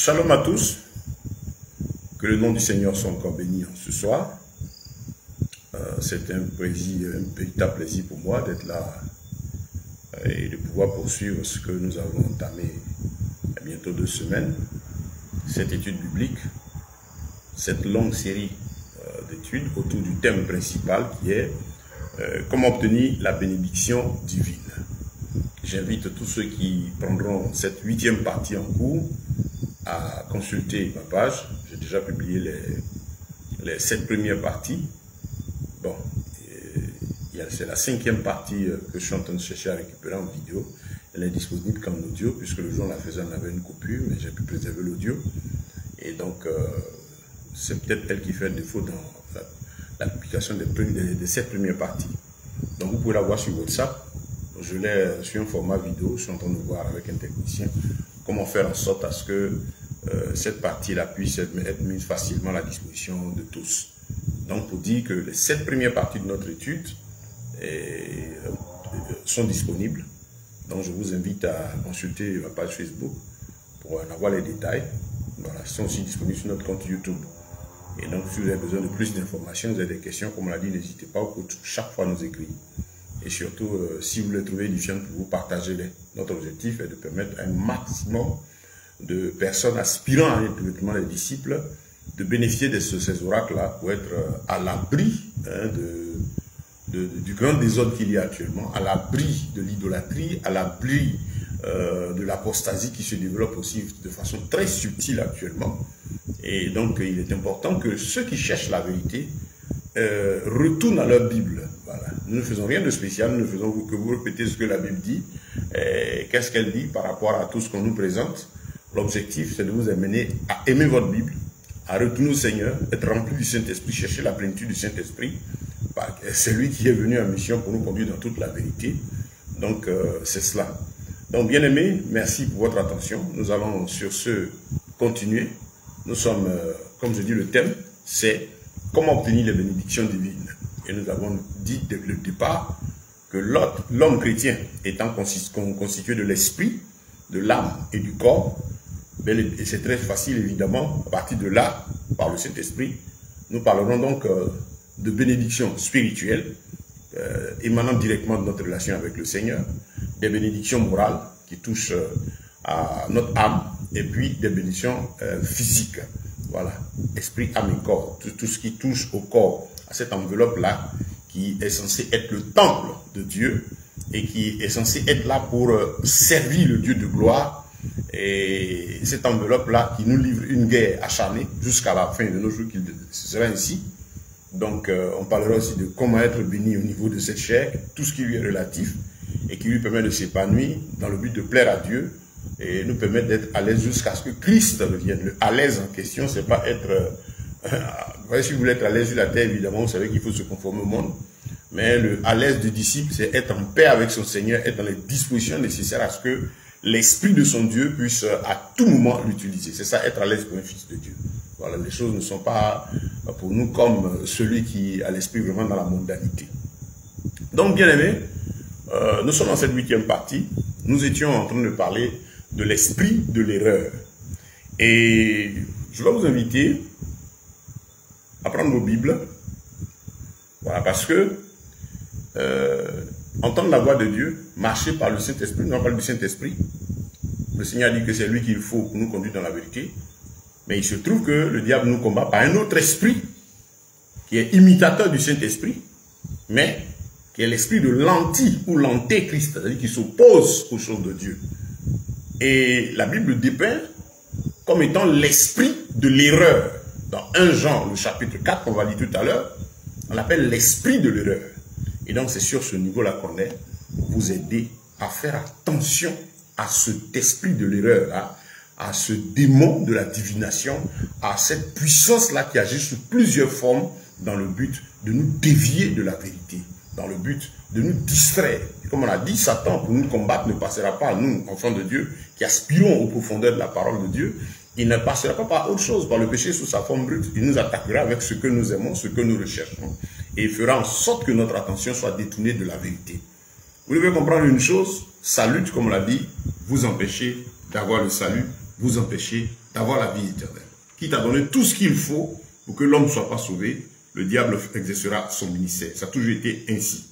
Shalom à tous, que le nom du Seigneur soit encore béni ce soir. C'est un véritable plaisir pour moi d'être là et de pouvoir poursuivre ce que nous avons entamé il y a bientôt 2 semaines, cette étude biblique, cette longue série d'études autour du thème principal qui est comment obtenir la bénédiction divine. J'invite tous ceux qui prendront cette 8e partie en cours à consulter ma page. J'ai déjà publié les 7 premières parties. Bon, c'est la 5e partie que je suis en train de chercher à récupérer en vidéo. Elle est disponible qu'en audio, puisque le jour où on la faisait, on avait une coupure, mais j'ai pu préserver l'audio. Et donc, c'est peut-être elle qui fait défaut dans la publication des 7 premières parties. Donc, vous pouvez la voir sur WhatsApp. Je l'ai sur un format vidéo. Je suis en train de voir avec un technicien comment faire en sorte à ce que cette partie-là puisse être mise facilement à la disposition de tous. Donc, pour dire que les 7 premières parties de notre étude sont disponibles. Donc, je vous invite à consulter ma page Facebook pour en avoir les détails. Voilà, ils sont aussi disponibles sur notre compte YouTube. Et donc, si vous avez besoin de plus d'informations, vous avez des questions, comme on l'a dit, n'hésitez pas pour chaque fois nous écrire. Et surtout, si vous les trouvez édifiantes pour vous, partagez-les. Notre objectif est de permettre à un maximum de personnes aspirant à être directement les disciples de bénéficier de ces oracles-là pour être à l'abri du grand désordre qu'il y a actuellement, à l'abri de l'idolâtrie, à l'abri de l'apostasie qui se développe aussi de façon très subtile actuellement. Et donc, il est important que ceux qui cherchent la vérité retournent à leur Bible. Voilà. Nous ne faisons rien de spécial, nous ne faisons que vous répéter ce que la Bible dit. Qu'est-ce qu'elle dit par rapport à tout ce qu'on nous présente. L'objectif, c'est de vous amener à aimer votre Bible, à retourner au Seigneur, être rempli du Saint-Esprit, chercher la plénitude du Saint-Esprit. C'est lui qui est venu en mission pour nous conduire dans toute la vérité. Donc, c'est cela. Donc, bien aimés, merci pour votre attention. Nous allons sur ce continuer. Nous sommes, comme je dis, le thème, c'est comment obtenir les bénédictions divines. Et nous avons dit dès le départ que l'homme chrétien étant constitué de l'esprit, de l'âme et du corps, et c'est très facile évidemment, à partir de là, par le Saint-Esprit, nous parlerons donc de bénédictions spirituelles, émanant directement de notre relation avec le Seigneur, des bénédictions morales qui touchent à notre âme, et puis des bénédictions physiques. Voilà, esprit, âme et corps, tout ce qui touche au corps, à cette enveloppe-là, qui est censée être le temple de Dieu, et qui est censé être là pour servir le Dieu de gloire. Et cette enveloppe-là qui nous livre une guerre acharnée jusqu'à la fin de nos jours, ce sera ainsi. Donc, on parlera aussi de comment être béni au niveau de cette chair, tout ce qui lui est relatif et qui lui permet de s'épanouir dans le but de plaire à Dieu et nous permettre d'être à l'aise jusqu'à ce que Christ revienne. Le à l'aise en question, c'est pas être... si vous voulez être à l'aise sur la terre, évidemment, vous savez qu'il faut se conformer au monde. Mais le à l'aise du disciple, c'est être en paix avec son Seigneur, être dans les dispositions nécessaires à ce que l'Esprit de son Dieu puisse à tout moment l'utiliser. C'est ça, être à l'aise pour un fils de Dieu. Voilà, les choses ne sont pas pour nous comme celui qui a l'Esprit vraiment dans la mondanité. Donc, bien aimés, nous sommes dans cette 8e partie. Nous étions en train de parler de l'esprit de l'erreur. Et je vais vous inviter à prendre vos Bibles. Voilà, parce que entendre la voix de Dieu, marcher par le Saint-Esprit, nous on parle du Saint-Esprit. Le Seigneur dit que c'est lui qu'il faut pour nous conduire dans la vérité. Mais il se trouve que le diable nous combat par un autre esprit qui est imitateur du Saint-Esprit, mais qui est l'esprit de l'anti ou l'antéchrist, c'est-à-dire qui s'oppose aux choses de Dieu. Et la Bible dépeint comme étant l'esprit de l'erreur. Dans 1 Jean, le chapitre 4, on va lire tout à l'heure, on l'appelle l'esprit de l'erreur. Et donc c'est sur ce niveau-là qu'on est pour vous aider à faire attention à cet esprit de l'erreur, à ce démon de la divination, à cette puissance-là qui agit sous plusieurs formes dans le but de nous dévier de la vérité, dans le but de nous distraire. Et comme on a dit, Satan, pour nous combattre, ne passera pas à nous, enfants de Dieu, qui aspirons aux profondeurs de la parole de Dieu. Il ne passera pas par autre chose, par le péché sous sa forme brute. Il nous attaquera avec ce que nous aimons, ce que nous recherchons. Et il fera en sorte que notre attention soit détournée de la vérité. Vous devez comprendre une chose, sa lutte, comme on l'a dit, vous empêcher d'avoir le salut vous empêcher d'avoir la vie éternelle. Qui t'a donné tout ce qu'il faut pour que l'homme ne soit pas sauvé, le diable exercera son ministère. Ça a toujours été ainsi.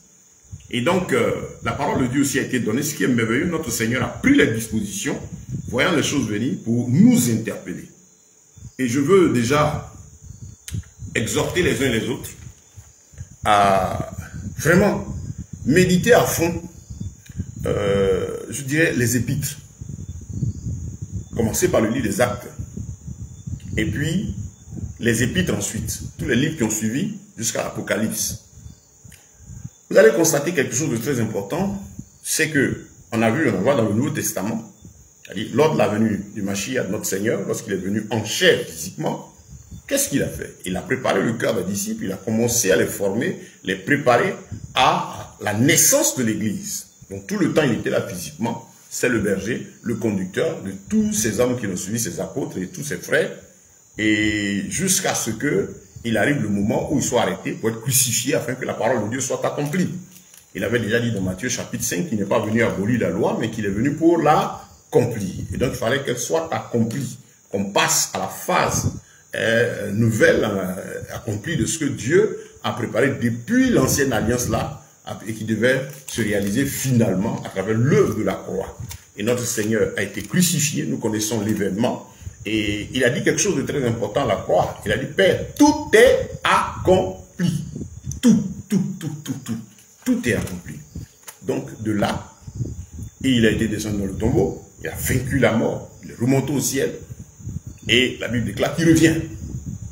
Et donc, la parole de Dieu aussi a été donnée. Ce qui est merveilleux, notre Seigneur a pris les dispositions, voyant les choses venir, pour nous interpeller. Et je veux déjà exhorter les uns les autres à vraiment méditer à fond, je dirais, les épîtres. Commencer par le livre des Actes. Et puis, les épîtres ensuite. Tous les livres qui ont suivi jusqu'à l'Apocalypse. Vous allez constater quelque chose de très important. C'est que, on voit dans le Nouveau Testament, c'est-à-dire lors de la venue du Mashiach, notre Seigneur, lorsqu'il est venu en chair physiquement, qu'est-ce qu'il a fait? Il a préparé le cœur des disciples, il a commencé à les former, les préparer à la naissance de l'Église. Donc tout le temps, il était là physiquement. C'est le berger, le conducteur de tous ces hommes qui l'ont suivi, ses apôtres et tous ses frères. Et jusqu'à ce qu'il arrive le moment où il soit arrêté pour être crucifié afin que la parole de Dieu soit accomplie. Il avait déjà dit dans Matthieu chapitre 5 qu'il n'est pas venu abolir la loi, mais qu'il est venu pour l'accomplir. Et donc il fallait qu'elle soit accomplie, qu'on passe à la phase nouvelle, accomplie de ce que Dieu a préparé depuis l'ancienne alliance là, et qui devait se réaliser finalement à travers l'œuvre de la croix. Et notre Seigneur a été crucifié, nous connaissons l'événement, et il a dit quelque chose de très important à la croix. Il a dit, Père, tout est accompli. Tout est accompli. Donc de là, et il a été descendu dans le tombeau, il a vaincu la mort, il est remonté au ciel, et la Bible déclare qu'il revient.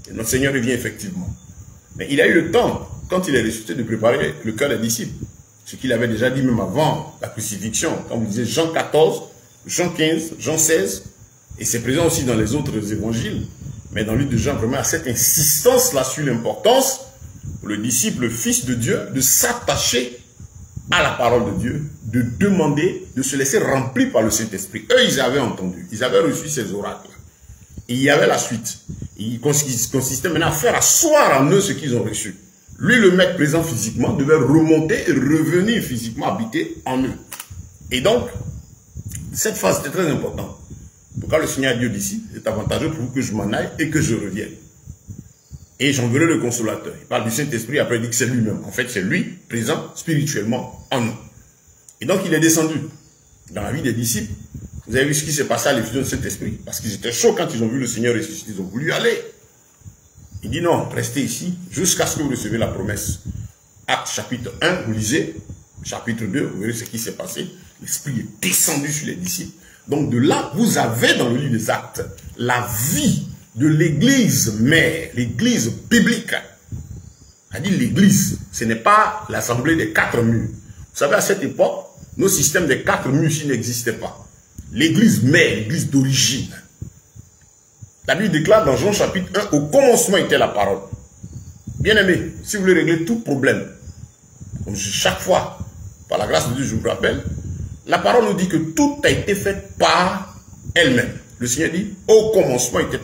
Et notre Seigneur revient effectivement. Mais il a eu le temps, quand il est ressuscité, de préparer le cœur des disciples. Ce qu'il avait déjà dit même avant la crucifixion. Quand vous disiez Jean 14, Jean 15, Jean 16, et c'est présent aussi dans les autres évangiles. Mais dans le livre de Jean, vraiment, à cette insistance-là sur l'importance pour le disciple, le Fils de Dieu, de s'attacher à la parole de Dieu, de demander, de se laisser remplir par le Saint-Esprit. Eux, ils avaient entendu, ils avaient reçu ces oracles. Et il y avait la suite. Il consistait maintenant à faire asseoir en eux ce qu'ils ont reçu. Lui, le maître présent physiquement, devait remonter et revenir physiquement habiter en eux. Et donc, cette phase était très importante. Pourquoi le Seigneur Dieu d'ici, c'est avantageux pour vous que je m'en aille et que je revienne. Et j'enverrai le consolateur. Il parle du Saint-Esprit, après il dit que c'est lui-même. En fait, c'est lui présent spirituellement en nous. Et donc, il est descendu dans la vie des disciples. Vous avez vu ce qui s'est passé à l'effusion de Saint-Esprit. Parce qu'ils étaient chauds quand ils ont vu le Seigneur ressuscité. Ils ont voulu aller. Il dit non, restez ici jusqu'à ce que vous recevez la promesse. Acte chapitre 1, vous lisez. Chapitre 2, vous verrez ce qui s'est passé. L'Esprit est descendu sur les disciples. Donc de là, vous avez dans le livre des Actes la vie de l'Église mère, l'Église biblique. C'est-à-dire l'Église, ce n'est pas l'assemblée des 4 murs. Vous savez, à cette époque, nos systèmes des 4 murs n'existaient pas. L'Église mère, l'Église d'origine. La Bible déclare dans Jean chapitre 1, au commencement était la parole. Bien aimé, si vous voulez régler tout problème, comme chaque fois, par la grâce de Dieu, je vous rappelle, la parole nous dit que tout a été fait par elle-même. Le Seigneur dit, au commencement était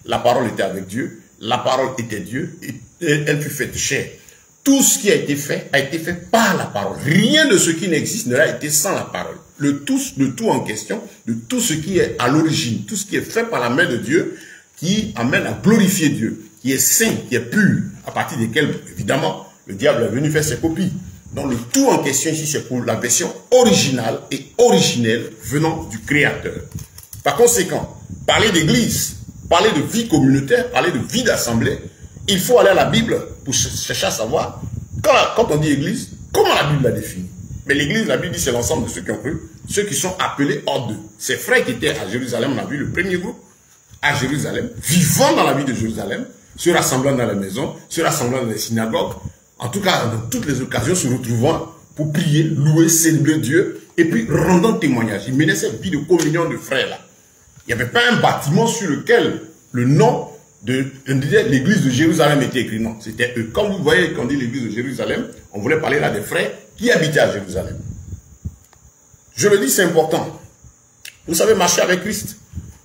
la parole était avec Dieu, la parole était Dieu, et elle fut faite chair. Tout ce qui a été fait par la parole. Rien de ce qui n'existe ne l'a été sans la parole. Le tout en question, de tout ce qui est à l'origine, tout ce qui est fait par la main de Dieu, qui amène à glorifier Dieu, qui est saint, qui est pur, à partir desquels, évidemment, le diable est venu faire ses copies. Donc le tout en question ici, c'est pour la version originale et originelle venant du Créateur. Par conséquent, parler d'église, parler de vie communautaire, parler de vie d'assemblée, il faut aller à la Bible pour chercher à savoir, quand on dit église, comment la Bible la définit. Mais l'église, la Bible dit, c'est l'ensemble de ceux qui ont cru, ceux qui sont appelés hors d'eux. Ces frères qui étaient à Jérusalem, on a vu le premier groupe, à Jérusalem, vivant dans la vie de Jérusalem, se rassemblant dans les maisons, se rassemblant dans les synagogues, en tout cas, dans toutes les occasions, se retrouvant pour prier, louer, célébrer Dieu, et puis rendant témoignage. Ils menaient cette vie de communion de frères là. Il n'y avait pas un bâtiment sur lequel le nom de l'église de Jérusalem était écrit. Non, c'était eux. Quand vous voyez qu'on dit l'église de Jérusalem, on voulait parler là des frères qui habitaient à Jérusalem. Je le dis, c'est important. Vous savez, marcher avec Christ,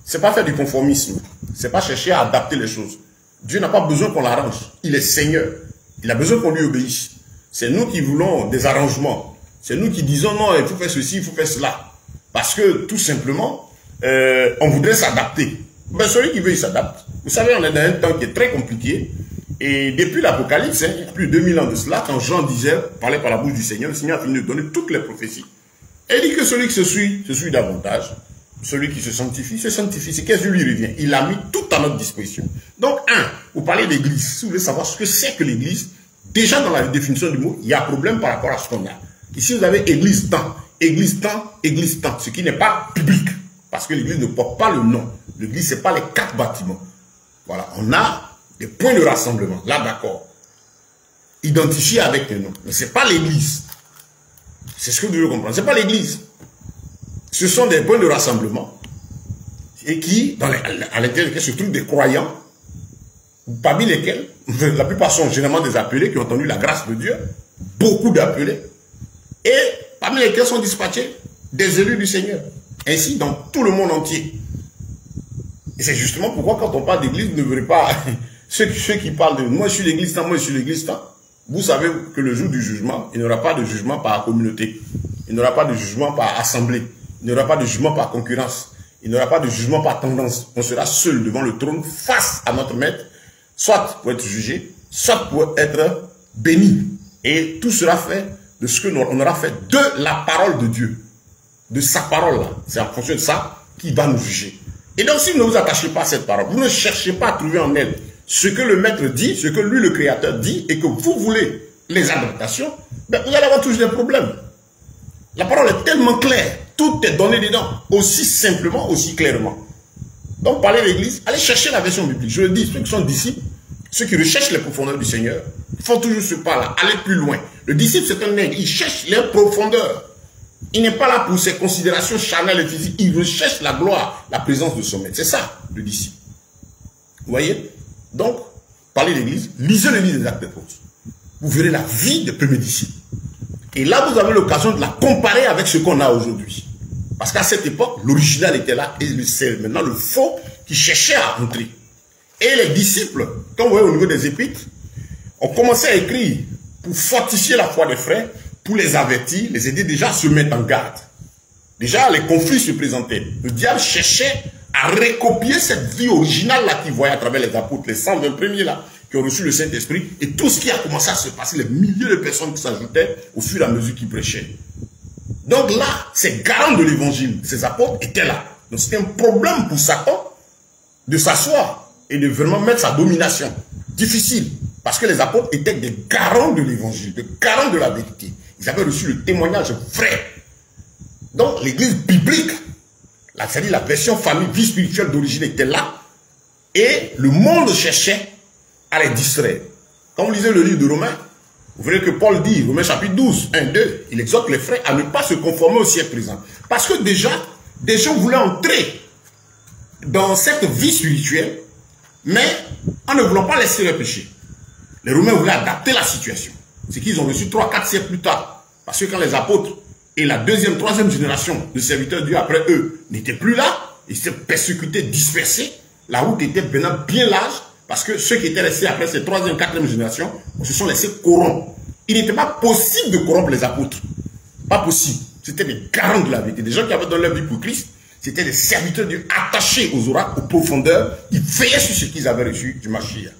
c'est pas faire du conformisme. C'est pas chercher à adapter les choses. Dieu n'a pas besoin qu'on l'arrange. Il est Seigneur. Il a besoin qu'on lui obéisse. C'est nous qui voulons des arrangements. C'est nous qui disons non, il faut faire ceci, il faut faire cela. Parce que tout simplement, on voudrait s'adapter. Ben, celui qui veut, il s'adapte. Vous savez, on est dans un temps qui est très compliqué. Et depuis l'Apocalypse, il y a plus de 2000 ans de cela, quand Jean parlait par la bouche du Seigneur, le Seigneur a fini de donner toutes les prophéties. Et il dit que celui qui se suit davantage. Celui qui se sanctifie. C'est qu'est-ce qui lui revient. Il a mis tout à notre disposition. Donc, vous parlez d'église. Si vous voulez savoir ce que c'est que l'église, déjà dans la définition du mot, il y a un problème par rapport à ce qu'on a. Ici, vous avez église temps, église temps, église temps, ce qui n'est pas public. Parce que l'église ne porte pas le nom. L'église, ce n'est pas les 4 bâtiments. Voilà, on a des points de rassemblement. Là, d'accord. Identifiés avec le nom. Mais ce n'est pas l'église. C'est ce que vous devez comprendre. Ce n'est pas l'église. Ce sont des points de rassemblement et qui, à l'intérieur, se trouvent des croyants, parmi lesquels, la plupart sont généralement des appelés qui ont entendu la grâce de Dieu, beaucoup d'appelés, et parmi lesquels sont dispatchés des élus du Seigneur, ainsi dans tout le monde entier. Et c'est justement pourquoi quand on parle d'église, vous ne verrez pas ceux qui parlent de « moi je suis l'église temps, moi je suis l'église temps », vous savez que le jour du jugement, il n'y aura pas de jugement par communauté, il n'y aura pas de jugement par assemblée, il n'y aura pas de jugement par concurrence. Il n'y aura pas de jugement par tendance. On sera seul devant le trône face à notre maître, soit pour être jugé, soit pour être béni. Et tout sera fait de ce que on aura fait de la parole de Dieu. De sa parole là. C'est en fonction de ça qu'il va nous juger. Et donc si vous ne vous attachez pas à cette parole, vous ne cherchez pas à trouver en elle ce que le maître dit, ce que lui le créateur dit, et que vous voulez les adaptations, ben vous allez avoir toujours des problèmes. La parole est tellement claire. Tout est donné dedans, aussi simplement, aussi clairement. Donc, parler de l'église, allez chercher la version biblique. Je le dis, ceux qui sont disciples, ceux qui recherchent les profondeurs du Seigneur, font toujours ce pas-là, aller plus loin. Le disciple, c'est un nègre, il cherche les profondeurs. Il n'est pas là pour ses considérations charnelles et physiques, il recherche la gloire, la présence de son maître. C'est ça, le disciple. Vous voyez? Donc, parler de l'église, lisez le livre des Actes des Apôtres. Vous verrez la vie des premiers disciples. Et là, vous avez l'occasion de la comparer avec ce qu'on a aujourd'hui. Parce qu'à cette époque, l'original était là et c'est maintenant le faux qui cherchait à entrer. Et les disciples, comme vous voyez au niveau des épîtres, ont commencé à écrire pour fortifier la foi des frères, pour les avertir, les aider déjà à se mettre en garde. Déjà, les conflits se présentaient. Le diable cherchait à recopier cette vie originale-là qu'il voyait à travers les apôtres, les 120 premiers là, qui ont reçu le Saint-Esprit, et tout ce qui a commencé à se passer, les milliers de personnes qui s'ajoutaient au fur et à mesure qu'ils prêchaient. Donc là, c'est garant de l'évangile. Ces apôtres étaient là. Donc c'était un problème pour Satan de s'asseoir et de vraiment mettre sa domination. Difficile. Parce que les apôtres étaient des garants de l'évangile, des garants de la vérité. Ils avaient reçu le témoignage vrai. Donc l'église biblique, c'est-à-dire la version famille, vie spirituelle d'origine était là. Et le monde cherchait à les distraire. Quand vous lisez le livre de Romains, vous verrez que Paul dit, Romains chapitre 12, 1, 2, il exhorte les frères à ne pas se conformer au siècle présent. Parce que déjà, des gens voulaient entrer dans cette vie spirituelle, mais en ne voulant pas laisser le péché. Les Romains voulaient adapter la situation. C'est qu'ils ont reçu 3, 4 siècles plus tard. Parce que quand les apôtres et la deuxième, troisième génération de serviteurs de Dieu après eux n'étaient plus là, ils étaient persécutés, dispersés, la route était maintenant bien large, parce que ceux qui étaient restés après cette troisième, quatrième génération se sont laissés corrompre. Il n'était pas possible de corrompre les apôtres. Pas possible. C'était des garants de la vérité. Des gens qui avaient donné leur vie pour Christ, c'était des serviteurs de Dieu attachés aux oracles, aux profondeurs, qui veillaient sur ce qu'ils avaient reçu du Mashiach.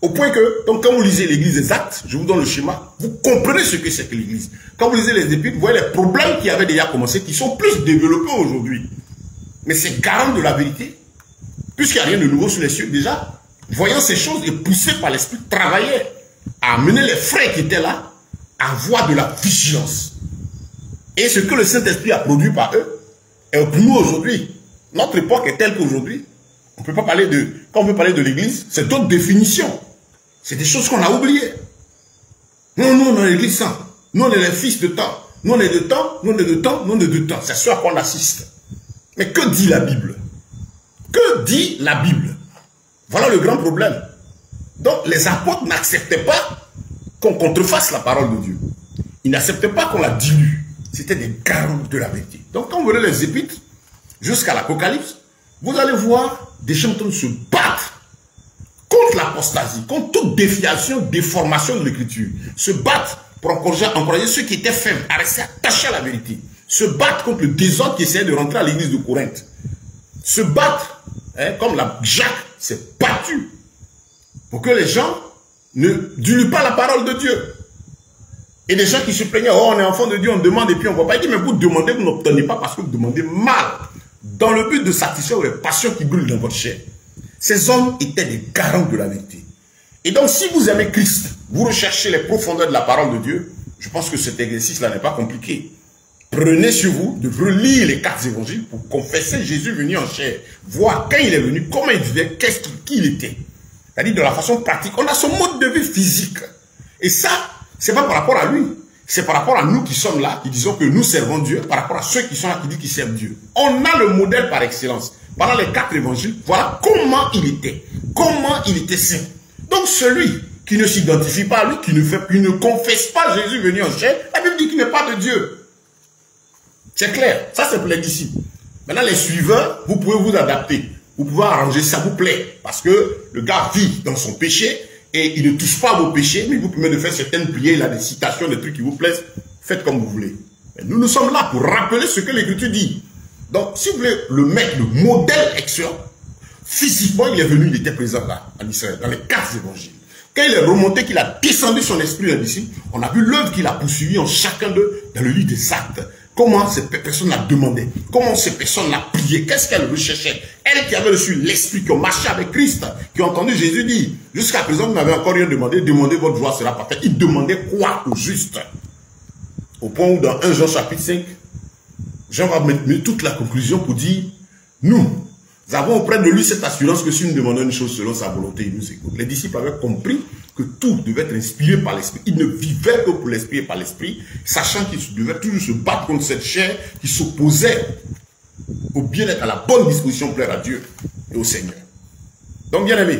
Au point que, donc, quand vous lisez l'église des Actes, je vous donne le schéma, vous comprenez ce que c'est que l'église. Quand vous lisez les épîtres, vous voyez les problèmes qui avaient déjà commencé, qui sont plus développés aujourd'hui. Mais ces garants de la vérité, puisqu'il n'y a rien de nouveau sous les cieux, déjà, voyant ces choses et poussés par l'esprit, travaillaient à amener les frères qui étaient là à avoir de la vigilance. Et ce que le Saint-Esprit a produit par eux, et pour nous aujourd'hui, notre époque est telle qu'aujourd'hui, on ne peut pas parler de, quand on veut parler de l'église, c'est d'autres définitions. C'est des choses qu'on a oubliées. Non, nous, on est l'église sainte. Nous, on est les fils de temps. Nous, on est de temps, nous, on est de temps, nous, on est de temps. C'est ce à quoi on assiste. Mais que dit la Bible? Que dit la Bible? Voilà le grand problème. Donc, les apôtres n'acceptaient pas qu'on contrefasse la parole de Dieu. Ils n'acceptaient pas qu'on la dilue. C'était des garants de la vérité. Donc, quand vous verrez les épîtres, jusqu'à l'Apocalypse, vous allez voir des gens en train de se battre contre l'apostasie, contre toute défiation, déformation de l'écriture. Se battre pour encourager ceux qui étaient faibles à rester attachés à la vérité. Se battre contre le désordre qui essayait de rentrer à l'église de Corinthe. se battre, hein, comme Jacques s'est battu, pour que les gens ne dilue pas la parole de Dieu. Et des gens qui se plaignaient, oh, on est enfant de Dieu, on demande et puis on ne voit pas. Il dit, mais vous demandez, vous n'obtenez pas parce que vous demandez mal, dans le but de satisfaire les passions qui brûlent dans votre chair. Ces hommes étaient des garants de la vérité. Et donc, si vous aimez Christ, vous recherchez les profondeurs de la parole de Dieu, je pense que cet exercice-là n'est pas compliqué. Prenez sur vous de relire les 4 évangiles pour confesser Jésus venu en chair, voir quand il est venu, comment il vivait, qui il était. C'est-à-dire de la façon pratique. On a son mode de vie physique. Et ça, c'est pas par rapport à lui. C'est par rapport à nous qui sommes là, qui disons que nous servons Dieu, par rapport à ceux qui sont là, qui disent qu'ils servent Dieu. On a le modèle par excellence. Pendant les 4 évangiles, voilà comment il était. Comment il était saint. Donc celui qui ne s'identifie pas à lui, qui ne confesse pas Jésus venu en chair, la Bible dit qu'il n'est pas de Dieu. C'est clair. Ça, c'est pour les disciples. Maintenant, les suiveurs, vous pouvez vous adapter. Vous pouvez arranger ça vous plaît. Parce que le gars vit dans son péché et il ne touche pas à vos péchés, mais il vous permet de faire certaines prières, il a des citations, des trucs qui vous plaisent. Faites comme vous voulez. Mais nous sommes là pour rappeler ce que l'Écriture dit. Donc, si vous voulez le mettre, le modèle excellent, physiquement, il est venu, il était présent là, en Israël, dans les 4 évangiles. Quand il est remonté, qu'il a descendu son esprit dans les disciples, on a vu l'œuvre qu'il a poursuivie en chacun d'eux dans le livre des Actes. Comment ces personnes la demandaient, comment ces personnes la priaient, qu'est-ce qu'elles recherchaient. Elles qui avaient reçu l'esprit, qui ont marché avec Christ, qui ont entendu Jésus dire, jusqu'à présent vous n'avez encore rien demandé, demandez, votre joie sera parfaite. Ils demandaient quoi au juste? Au point où dans 1 Jean chapitre 5, Jean va mettre toute la conclusion pour dire, nous avons auprès de lui cette assurance que si nous demandons une chose selon sa volonté, il nous écoute. Les disciples avaient compris que tout devait être inspiré par l'esprit. Ils ne vivaient que pour l'esprit et par l'esprit, sachant qu'ils devaient toujours se battre contre cette chair qui s'opposait au bien-être, à la bonne disposition pour plaire à Dieu et au Seigneur. Donc, bien aimés,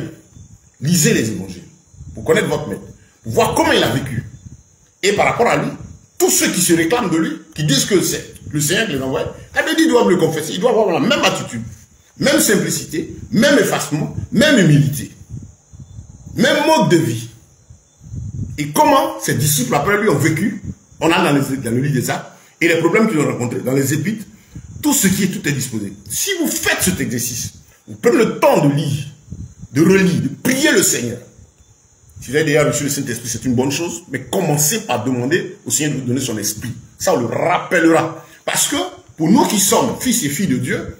lisez les évangiles pour connaître votre maître, pour voir comment il a vécu. Et par rapport à lui, tous ceux qui se réclament de lui, qui disent que c'est le Seigneur qui les envoie, ils doivent le confesser, ils doivent avoir la même attitude, même simplicité, même effacement, même humilité. Même mode de vie. Et comment ces disciples après lui ont vécu, on a dans le livre des Actes, et les problèmes qu'ils ont rencontrés dans les épîtres, tout est disposé. Si vous faites cet exercice, vous prenez le temps de lire, de relire, de prier le Seigneur. Si vous avez déjà reçu le Saint-Esprit, c'est une bonne chose, mais commencez par demander au Seigneur de vous donner son esprit. Ça, on le rappellera. Parce que, pour nous qui sommes fils et filles de Dieu,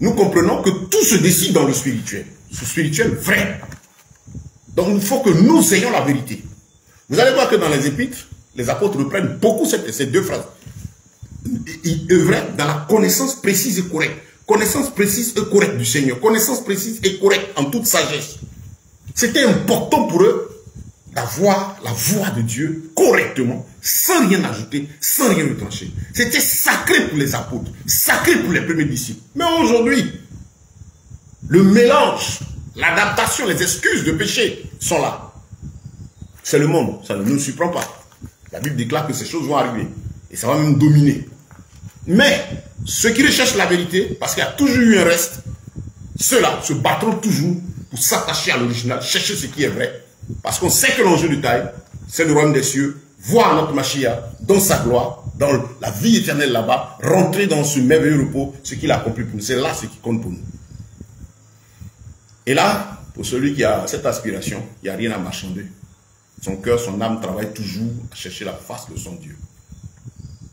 nous comprenons que tout se décide dans le spirituel. Ce spirituel vrai. Donc, il faut que nous ayons la vérité. Vous allez voir que dans les épîtres, les apôtres reprennent beaucoup ces 2 phrases. Ils œuvraient dans la connaissance précise et correcte. Connaissance précise et correcte du Seigneur. Connaissance précise et correcte en toute sagesse. C'était important pour eux d'avoir la voix de Dieu correctement, sans rien ajouter, sans rien retrancher. C'était sacré pour les apôtres, sacré pour les premiers disciples. Mais aujourd'hui, le mélange, l'adaptation, les excuses de péché sont là. C'est le monde, ça ne nous surprend pas. La Bible déclare que ces choses vont arriver. Et ça va même dominer. Mais, ceux qui recherchent la vérité, parce qu'il y a toujours eu un reste, ceux-là se battront toujours pour s'attacher à l'original, chercher ce qui est vrai. Parce qu'on sait que l'enjeu de taille, c'est le royaume des cieux, voir notre Mashiach dans sa gloire, dans la vie éternelle là-bas, rentrer dans ce merveilleux repos, ce qu'il a accompli pour nous. C'est là ce qui compte pour nous. Et là, pour celui qui a cette aspiration, il n'y a rien à marchander. Son cœur, son âme travaille toujours à chercher la face de son Dieu.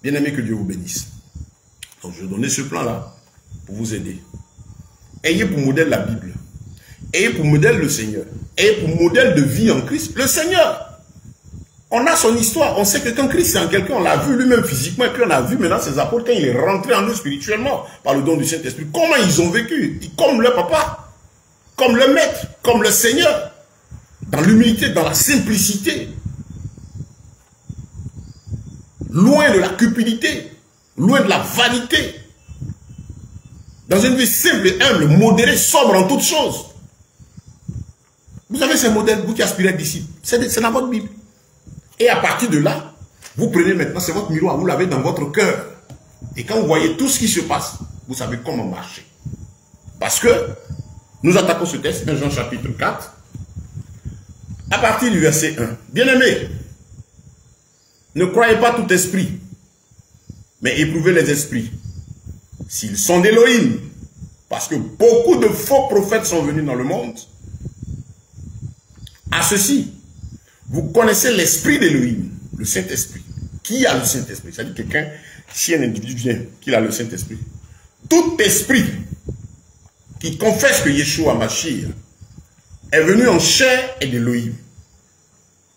Bien aimé, que Dieu vous bénisse. Donc je vais donner ce plan-là pour vous aider. Ayez pour modèle la Bible. Ayez pour modèle le Seigneur. Ayez pour modèle de vie en Christ le Seigneur. On a son histoire. On sait que quand Christ est en quelqu'un, on l'a vu lui-même physiquement. Et puis on a vu maintenant ses apôtres quand il est rentré en eux spirituellement par le don du Saint-Esprit. Comment ils ont vécu. Comme le papa. Comme le maître. Comme le Seigneur. Dans l'humilité, dans la simplicité. Loin de la cupidité. Loin de la vanité. Dans une vie simple et humble, modérée, sobre en toutes choses. Vous avez ces modèles, vous qui aspirez à être disciple. C'est dans votre Bible. Et à partir de là, vous prenez maintenant, c'est votre miroir, vous l'avez dans votre cœur. Et quand vous voyez tout ce qui se passe, vous savez comment marcher. Parce que nous attaquons ce texte, 1 Jean chapitre 4, à partir du verset 1. Bien-aimés, ne croyez pas tout esprit, mais éprouvez les esprits. S'ils sont d'Élohim, parce que beaucoup de faux prophètes sont venus dans le monde, à ceci, vous connaissez l'esprit d'Élohim, le Saint-Esprit. Qui a le Saint-Esprit? C'est-à-dire quelqu'un, si un individu vient, qu'il a le Saint-Esprit. Tout esprit qui confesse que Yeshua Mashiach est venu en chair et d'Élohim.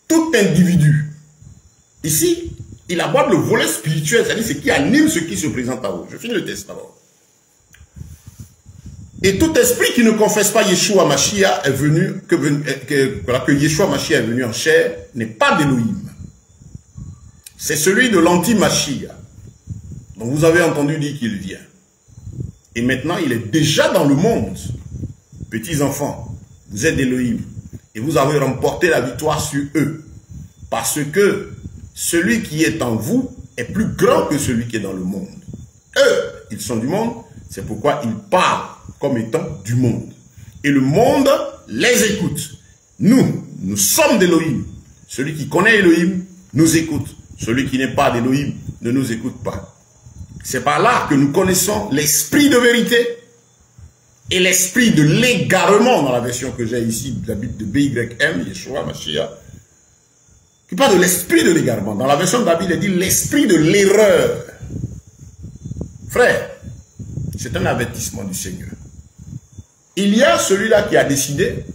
Tout individu, ici, il aborde le volet spirituel, c'est-à-dire ce qui anime ce qui se présente à vous. Je finis le texte d'abord. Et tout esprit qui ne confesse pas Yeshua Mashiach est venu, que Yeshua Mashiach est venu en chair, n'est pas d'Élohim. C'est celui de l'anti-Mashiach, dont vous avez entendu dire qu'il vient. Et maintenant, il est déjà dans le monde. Petits enfants, vous êtes d'Élohim. Et vous avez remporté la victoire sur eux. Parce que celui qui est en vous est plus grand que celui qui est dans le monde. Eux, ils sont du monde. C'est pourquoi ils parlent comme étant du monde. Et le monde les écoute. Nous sommes d'Élohim. Celui qui connaît Élohim nous écoute. Celui qui n'est pas d'Élohim ne nous écoute pas. C'est par là que nous connaissons l'esprit de vérité et l'esprit de l'égarement, dans la version que j'ai ici, de la Bible de BYM, Yeshua Mashiach, qui parle de l'esprit de l'égarement. Dans la version de la Bible, il dit l'esprit de l'erreur. Frère, c'est un avertissement du Seigneur. Il y a celui-là qui a décidé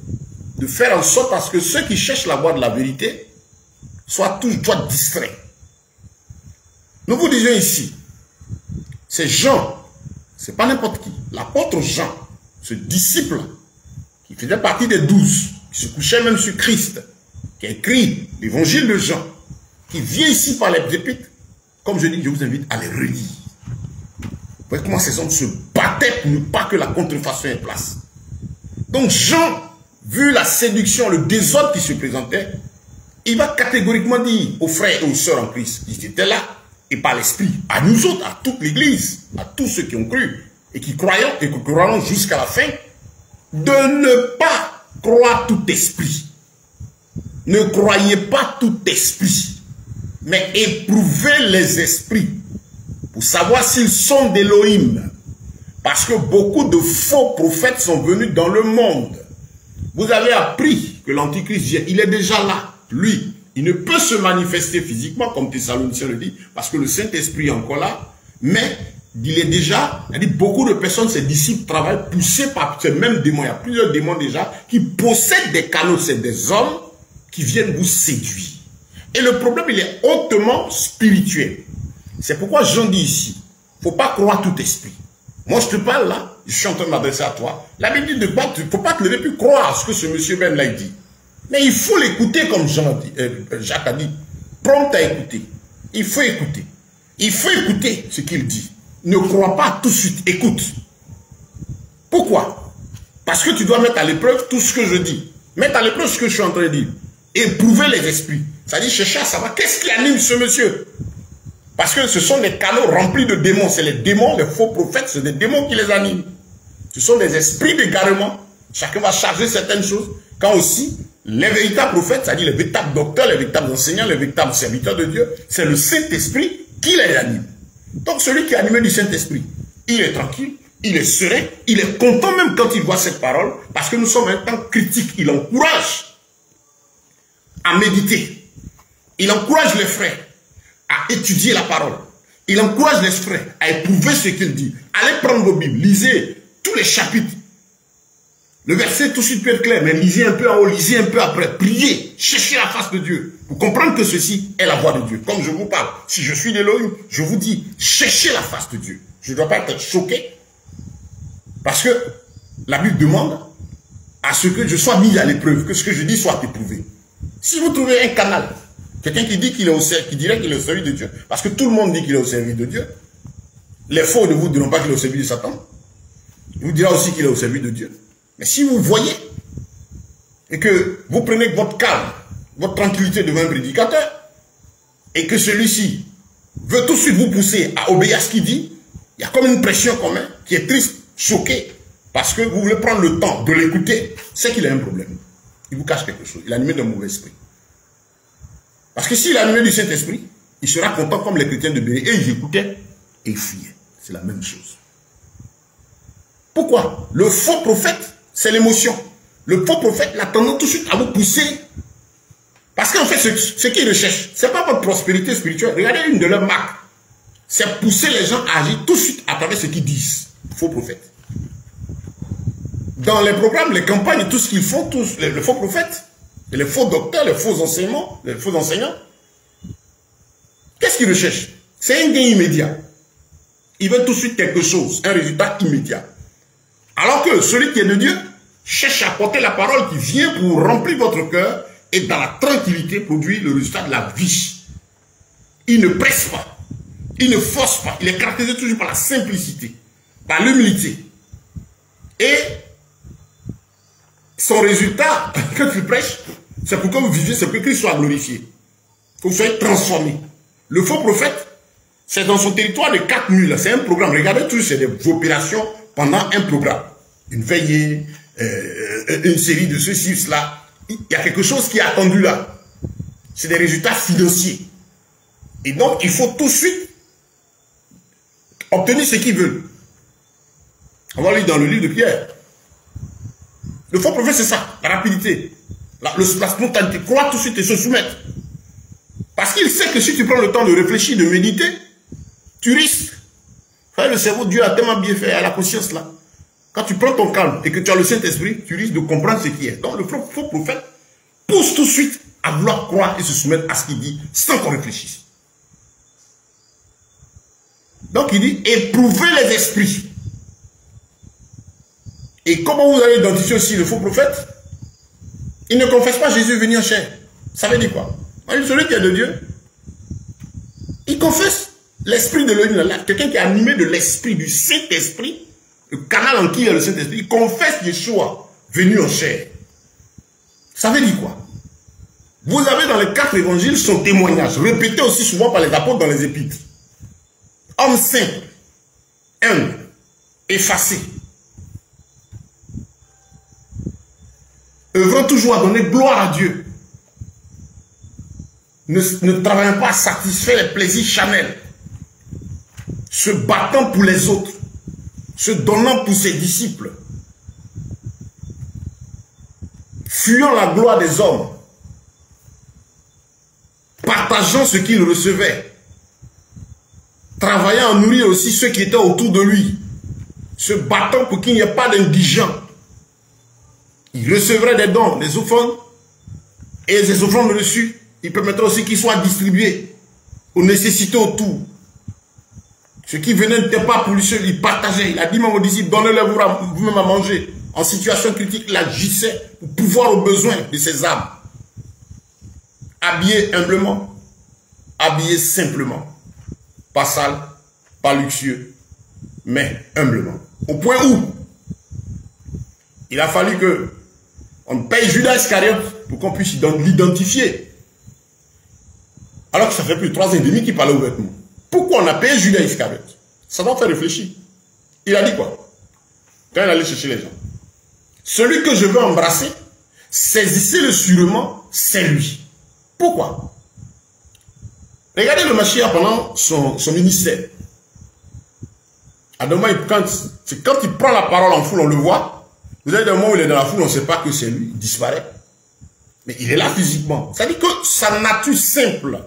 de faire en sorte à ce que ceux qui cherchent la voie de la vérité soient toujours distraits. Nous vous disons ici, c'est Jean, c'est pas n'importe qui, l'apôtre Jean, ce disciple qui faisait partie des 12, qui se couchait même sur Christ, qui a écrit l'évangile de Jean, qui vient ici par les épîtres, comme je dis, je vous invite à les relire. Vous voyez comment ces hommes se battaient pour ne pas que la contrefaçon ait place. Donc Jean, vu la séduction, le désordre qui se présentait, il va catégoriquement dire aux frères et aux sœurs en Christ qui étaient là, et par l'esprit, à nous autres, à toute l'église, à tous ceux qui ont cru, et qui croyons, et qui croiront jusqu'à la fin, de ne pas croire tout esprit. Ne croyez pas tout esprit, mais éprouvez les esprits, pour savoir s'ils sont d'Élohim. Parce que beaucoup de faux prophètes sont venus dans le monde. Vous avez appris que l'Antichrist vient, il est déjà là, lui. Il ne peut se manifester physiquement, comme Thessaloniciens le dit, parce que le Saint-Esprit est encore là, mais il est déjà, beaucoup de personnes, ses disciples travaillent poussés par ces mêmes démons. Il y a plusieurs démons déjà qui possèdent des canaux, c'est des hommes qui viennent vous séduire. Et le problème, il est hautement spirituel. C'est pourquoi Jean dit ici, il ne faut pas croire tout esprit. Moi, je te parle là, je suis en train de m'adresser à toi. La Bible dit, il ne faut pas te lever puis croire ce que ce monsieur Ben là dit. Mais il faut l'écouter comme Jacques a dit. Prompt à écouter. Il faut écouter. Il faut écouter ce qu'il dit. Ne crois pas tout de suite. Écoute. Pourquoi? Parce que tu dois mettre à l'épreuve tout ce que je dis. Mettre à l'épreuve ce que je suis en train de dire. Éprouver les esprits. C'est-à-dire chercher à savoir qu'est-ce qui anime ce monsieur. Parce que ce sont des canaux remplis de démons. C'est les démons, les faux prophètes, c'est des démons qui les animent. Ce sont des esprits d'égarement. Chacun va charger certaines choses. Quand aussi, les véritables prophètes, c'est-à-dire les véritables docteurs, les véritables enseignants, les véritables serviteurs de Dieu, c'est le Saint-Esprit qui les anime. Donc celui qui est animé du Saint-Esprit, il est tranquille, il est serein, il est content même quand il voit cette parole, parce que nous sommes un temps critique. Il encourage à méditer. Il encourage les frères à étudier la parole. Il encourage les frères à éprouver ce qu'il dit. Allez prendre vos Bibles, lisez tous les chapitres. Le verset tout de suite peut être clair, mais lisez un peu en haut, lisez un peu après, priez, cherchez la face de Dieu, pour comprendre que ceci est la voix de Dieu. Comme je vous parle, si je suis d'Élohim, je vous dis, cherchez la face de Dieu. Je ne dois pas être choqué, parce que la Bible demande à ce que je sois mis à l'épreuve, que ce que je dis soit éprouvé. Si vous trouvez un canal, quelqu'un qui dit qu'il est au service, qui dirait qu'il est au service de Dieu, parce que tout le monde dit qu'il est au service de Dieu, les faux ne vous diront pas qu'il est au service de Satan, il vous dira aussi qu'il est au service de Dieu. Mais si vous voyez et que vous prenez votre calme, votre tranquillité devant un prédicateur, et que celui-ci veut tout de suite vous pousser à obéir à ce qu'il dit, il y a comme une pression quand même qui est triste, choquée, parce que vous voulez prendre le temps de l'écouter, c'est qu'il a un problème. Il vous cache quelque chose, il est animé d'un mauvais esprit. Parce que s'il est animé du Saint-Esprit, il sera content comme les chrétiens de Béret, et ils écoutaient et ils fuyaient. C'est la même chose. Pourquoi? Le faux prophète, c'est l'émotion. Le faux prophète, il a tendance tout de suite à vous pousser. Parce qu'en fait, ce qu'il recherche, ce n'est pas votre prospérité spirituelle. Regardez une de leurs marques. C'est pousser les gens à agir tout de suite à travers ce qu'ils disent. Faux prophète. Dans les programmes, les campagnes, tout ce qu'ils font, tous les faux prophètes, les faux docteurs, les faux enseignements, les faux enseignants, qu'est-ce qu'ils recherchent? C'est un gain immédiat. Ils veulent tout de suite quelque chose, un résultat immédiat. Alors que celui qui est de Dieu cherche à apporter la parole qui vient pour remplir votre cœur et dans la tranquillité produire le résultat de la vie. Il ne presse pas, il ne force pas, il est caractérisé toujours par la simplicité, par l'humilité. Et son résultat, quand il prêche, c'est pour que vous viviez, c'est pour que Christ soit glorifié, que vous soyez transformés. Le faux prophète, c'est dans son territoire de 4 nuits, c'est un programme. Regardez tous, c'est des opérations pendant un programme. Une veillée, une série de ceci, cela. Il y a quelque chose qui est attendu là. C'est des résultats financiers. Et donc, il faut tout de suite obtenir ce qu'ils veulent. On va lire dans le livre de Pierre. Le faux prophète, c'est ça, la rapidité, la spontanéité, croire tout de suite et se soumettre. Parce qu'il sait que si tu prends le temps de réfléchir, de méditer, tu risques. Le cerveau, Dieu a tellement bien fait à la conscience là. Quand tu prends ton calme et que tu as le Saint-Esprit, tu risques de comprendre ce qui est. Donc le faux prophète pousse tout de suite à vouloir croire et se soumettre à ce qu'il dit sans qu'on réfléchisse. Donc il dit, éprouvez les esprits. Et comment vous allez identifier aussi le faux prophète? Il ne confesse pas Jésus venu en chair. Ça veut dire quoi? Celui qui est de Dieu, il confesse l'esprit de l'Église. Quelqu'un qui est animé de l'esprit, du Saint-Esprit, le canal en qui il y a le Saint-Esprit, il confesse Yeshua venu en chair. Ça veut dire quoi? Vous avez dans les 4 évangiles son témoignage, répété aussi souvent par les apôtres dans les épîtres. Homme simple, humble, effacé, œuvrant toujours à donner gloire à Dieu, ne travaillant pas à satisfaire les plaisirs charnels, se battant pour les autres, se donnant pour ses disciples, fuyant la gloire des hommes, partageant ce qu'il recevait, travaillant à nourrir aussi ceux qui étaient autour de lui, se battant pour qu'il n'y ait pas d'indigents. Il recevrait des dons, des offrandes, et ces offrandes reçues, il permettrait aussi qu'ils soient distribués aux nécessités autour. Ce qui venait n'était pas pour lui seul, il partageait. Il a dit même aux disciples, donnez-le vous-même à manger. En situation critique, il agissait pour pouvoir aux besoins de ses âmes. Habillé humblement, habillé simplement. Pas sale, pas luxueux, mais humblement. Au point où il a fallu que on paye Judas Iscariote pour qu'on puisse l'identifier. Alors que ça fait plus de 3 ans et demi qu'il parlait ouvertement. Pourquoi on a payé Judas Iscariote? Ça doit faire réfléchir. Il a dit quoi? Quand il allait chercher les gens. Celui que je veux embrasser, saisissez-le sûrement, c'est lui. Pourquoi? Regardez le Mashiach pendant son ministère. À demain, quand il prend la parole en foule, on le voit. Vous avez des moments où il est dans la foule, on ne sait pas que c'est lui, il disparaît. Mais il est là physiquement. Ça dit que sa nature simple,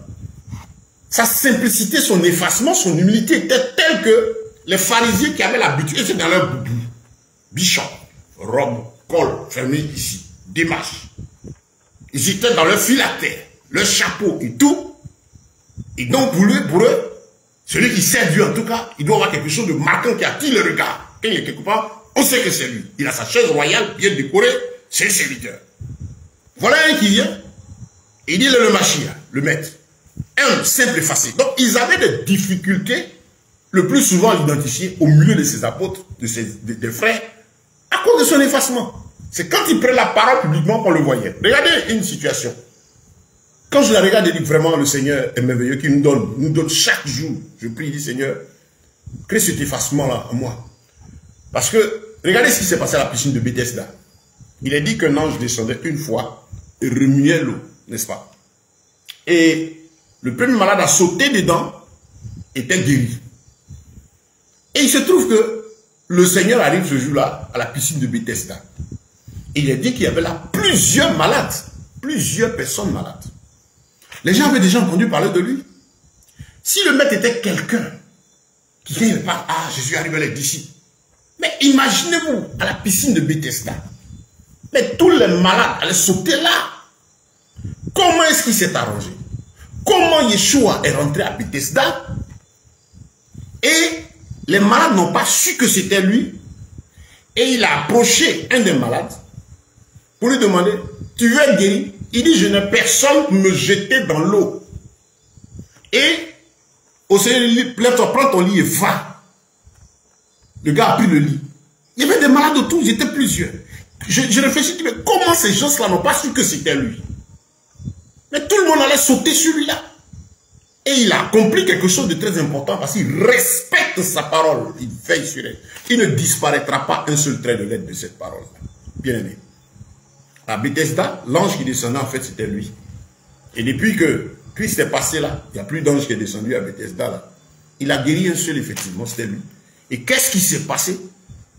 sa simplicité, son effacement, son humilité était telle que les pharisiens qui avaient l'habitude, ils étaient dans leur boubou, bichon, robe, col, fermé ici, démarche. Ils étaient dans leur filateur, leur chapeau et tout. Et donc pour eux, celui qui sert Dieu en tout cas, il doit avoir quelque chose de marquant qui attire le regard. Quand il est quelque part, on sait que c'est lui. Il a sa chaise royale bien décorée, c'est le serviteur. Voilà un qui vient, il dit le Mashiach, le maître. Un simple effacé. Donc ils avaient des difficultés, le plus souvent à l'identifier au milieu de ses apôtres, des frères, à cause de son effacement. C'est quand il prend la parole publiquement qu'on le voyait. Regardez une situation. Quand je la regarde, je dis vraiment le Seigneur est merveilleux, qui nous donne chaque jour. Je prie, il dit Seigneur, crée cet effacement-là en moi. Parce que, regardez ce qui s'est passé à la piscine de Bethesda. Il est dit qu'un ange descendait une fois et remuait l'eau, n'est-ce pas? Et le premier malade a sauté dedans, était guéri. Et il se trouve que le Seigneur arrive ce jour-là à la piscine de Bethesda. Il a dit qu'il y avait là plusieurs malades, plusieurs personnes malades. Les gens avaient déjà entendu parler de lui. Si le maître était quelqu'un qui vient parle, ah, Jésus arrive avec les disciples. Mais imaginez-vous, à la piscine de Bethesda, mais tous les malades allaient sauter là. Comment est-ce qu'il s'est arrangé? Comment Yeshua est rentré à Bethesda et les malades n'ont pas su que c'était lui et il a approché un des malades pour lui demander, tu veux être guéri? Il dit, je n'ai personne pour me jeter dans l'eau. Et au Seigneur, lève-toi, prends ton lit et va. Le gars a pris le lit. Il y avait des malades autour, ils étaient plusieurs. Je réfléchis, mais comment ces gens-là n'ont pas su que c'était lui? Mais tout le monde allait sauter sur lui là. Et il a accompli quelque chose de très important parce qu'il respecte sa parole. Il veille sur elle. Il ne disparaîtra pas un seul trait de lettre de cette parole. Bien aimé. À Bethesda, l'ange qui descendait, en fait, c'était lui. Et depuis que Christ est passé là, il n'y a plus d'ange qui est descendu à Bethesda là. Il a guéri un seul, effectivement, c'était lui. Et qu'est-ce qui s'est passé?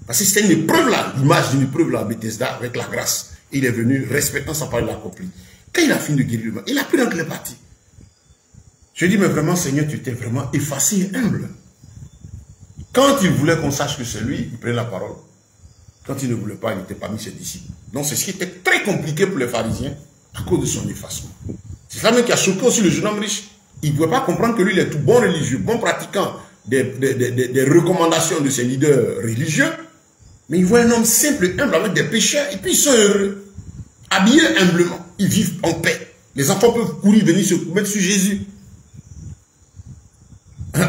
Parce que c'était une épreuve là, l'image d'une épreuve là à Bethesda avec la grâce. Il est venu, respectant sa parole, il l'a accompli. Quand il a fini de guérir le mal, il a pris donc les parties. Je dis, mais vraiment, Seigneur, tu t'es vraiment effacé et humble. Quand il voulait qu'on sache que c'est lui, il prenait la parole. Quand il ne voulait pas, il n'était pas mis ses disciples. Donc c'est ce qui était très compliqué pour les pharisiens à cause de son effacement. C'est ça même qui a choqué aussi le jeune homme riche. Il ne pouvait pas comprendre que lui, il est tout bon religieux, bon pratiquant des recommandations de ses leaders religieux. Mais il voit un homme simple et humble avec des pécheurs et puis ils sont heureux. Habillés humblement, ils vivent en paix. Les enfants peuvent courir, venir se mettre sur Jésus.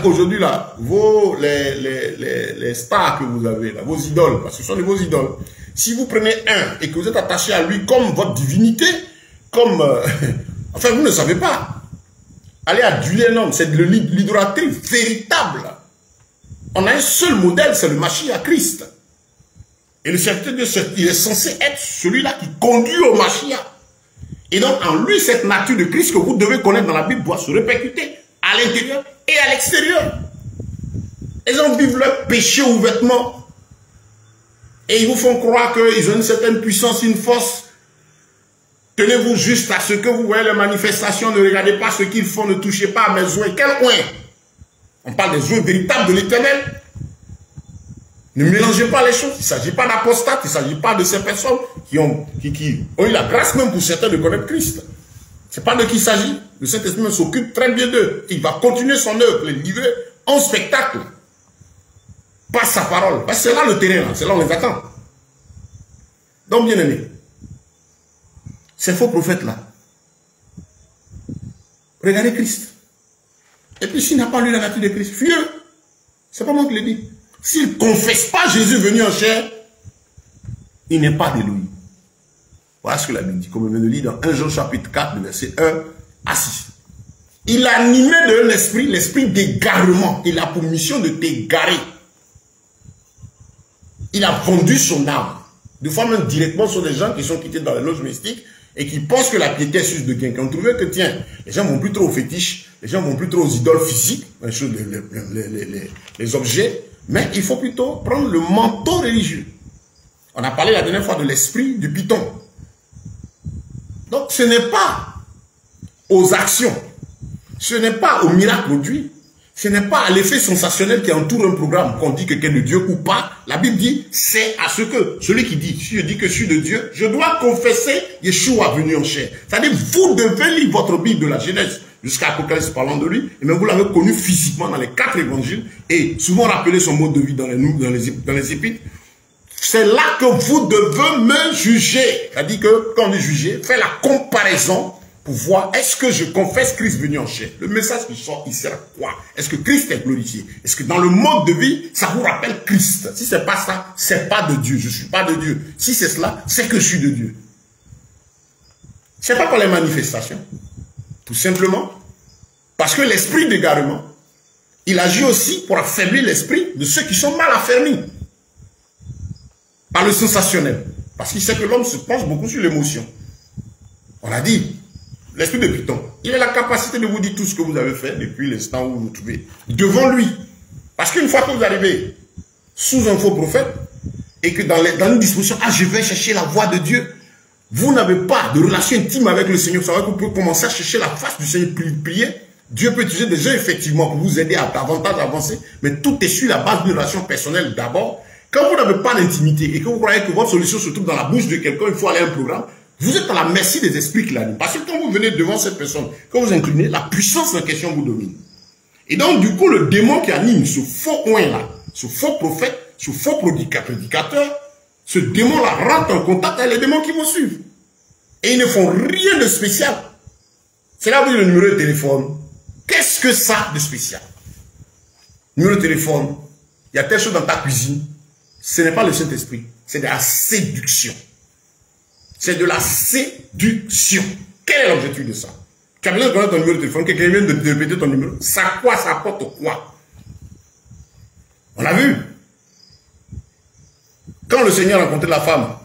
Aujourd'hui, là, les stars que vous avez, là, vos idoles, parce que ce sont vos idoles. Si vous prenez un et que vous êtes attaché à lui comme votre divinité, comme... enfin, vous ne savez pas. Allez aduler un homme, c'est de l'idolâtrie véritable. On a un seul modèle, c'est le Mashiach Christ. Et le serviteur de Dieu, il est censé être celui-là qui conduit au Mashiach. Et donc, en lui, cette nature de Christ que vous devez connaître dans la Bible doit se répercuter à l'intérieur et à l'extérieur. Les gens vivent leur péché ouvertement. Et ils vous font croire qu'ils ont une certaine puissance, une force. Tenez-vous juste à ce que vous voyez les manifestations. Ne regardez pas ce qu'ils font. Ne touchez pas à mes oins. Quel oin? On parle des oins véritables de l'Éternel. Ne mélangez pas les choses. Il ne s'agit pas d'apostates. Il ne s'agit pas de ces personnes qui ont eu la grâce même pour certains de connaître Christ. Ce n'est pas de qui il s'agit. Le Saint-Esprit s'occupe très bien d'eux. Il va continuer son œuvre, les livrer en spectacle. Par sa parole. Parce que c'est là le terrain, c'est là où on les attend. Donc, bien aimé, ces faux prophètes-là, regardez Christ. Et puis, s'il n'a pas lu la nature de Christ, fuyez. C'est pas moi qui le dis. S'il ne confesse pas Jésus venu en chair, il n'est pas de lui. Voilà ce que la Bible dit, comme on vient de lire dans 1 Jean chapitre 4, verset 1 à 6. Il a animé de l'esprit, l'esprit d'égarement. Il a pour mission de t'égarer. Il a vendu son âme. Des fois même directement sur des gens qui sont quittés dans les loges mystiques et qui pensent que la piété est source de gain. Qui ont trouvé que, tiens, les gens vont plus trop aux fétiches, les gens vont plus trop aux idoles physiques, les objets, mais il faut plutôt prendre le manteau religieux. On a parlé la dernière fois de l'esprit du python. Donc ce n'est pas aux actions, ce n'est pas au miracle produit, ce n'est pas à l'effet sensationnel qui entoure un programme qu'on dit que quelqu'un est de Dieu ou pas. La Bible dit, c'est à ce que celui qui dit, si je dis que je suis de Dieu, je dois confesser Yeshua venu en chair. C'est-à-dire, vous devez lire votre Bible de la Genèse jusqu'à Apocalypse parlant de lui, et même vous l'avez connu physiquement dans les 4 évangiles, et souvent rappelé son mode de vie dans les épîtres. C'est là que vous devez me juger. C'est-à-dire que, quand on dit juger, faites la comparaison pour voir, est-ce que je confesse Christ venu en chair? Le message qui sort, il sert à quoi? Est-ce que Christ est glorifié? Est-ce que dans le mode de vie, ça vous rappelle Christ? Si c'est pas ça, c'est pas de Dieu. Je suis pas de Dieu. Si c'est cela, c'est que je suis de Dieu. C'est pas pour les manifestations. Tout simplement parce que l'esprit d'égarement, il agit aussi pour affaiblir l'esprit de ceux qui sont mal affermis par le sensationnel. Parce qu'il sait que l'homme se penche beaucoup sur l'émotion. On l'a dit, l'esprit de Python, il a la capacité de vous dire tout ce que vous avez fait depuis l'instant où vous vous trouvez devant lui. Parce qu'une fois que vous arrivez sous un faux prophète, et que dans une disposition, ah, je vais chercher la voix de Dieu. Vous n'avez pas de relation intime avec le Seigneur. Vous savez que vous pouvez commencer à chercher la face du Seigneur, prier. Dieu peut utiliser des gens, effectivement, pour vous aider à davantage avancer, mais tout est sur la base d'une relation personnelle d'abord. Quand vous n'avez pas d'intimité et que vous croyez que votre solution se trouve dans la bouche de quelqu'un, il faut aller à un programme, vous êtes à la merci des esprits qui l'animent. Parce que quand vous venez devant cette personne, quand vous inclinez, la puissance en question vous domine. Et donc, du coup, le démon qui anime ce faux coin-là, ce faux prophète, ce faux prédicateur, ce démon-là rentre en contact avec les démons qui vous suivent. Et ils ne font rien de spécial. C'est là où le numéro de téléphone. Qu'est-ce que ça de spécial? Numéro de téléphone, il y a telle chose dans ta cuisine. Ce n'est pas le Saint-Esprit, c'est de la séduction. C'est de la séduction. Quel est l'objectif de ça? Tu as besoin de connaître ton numéro de téléphone, quelqu'un vient de répéter ton numéro. Ça quoi, ça apporte quoi? On l'a vu. Quand le Seigneur a rencontré la femme,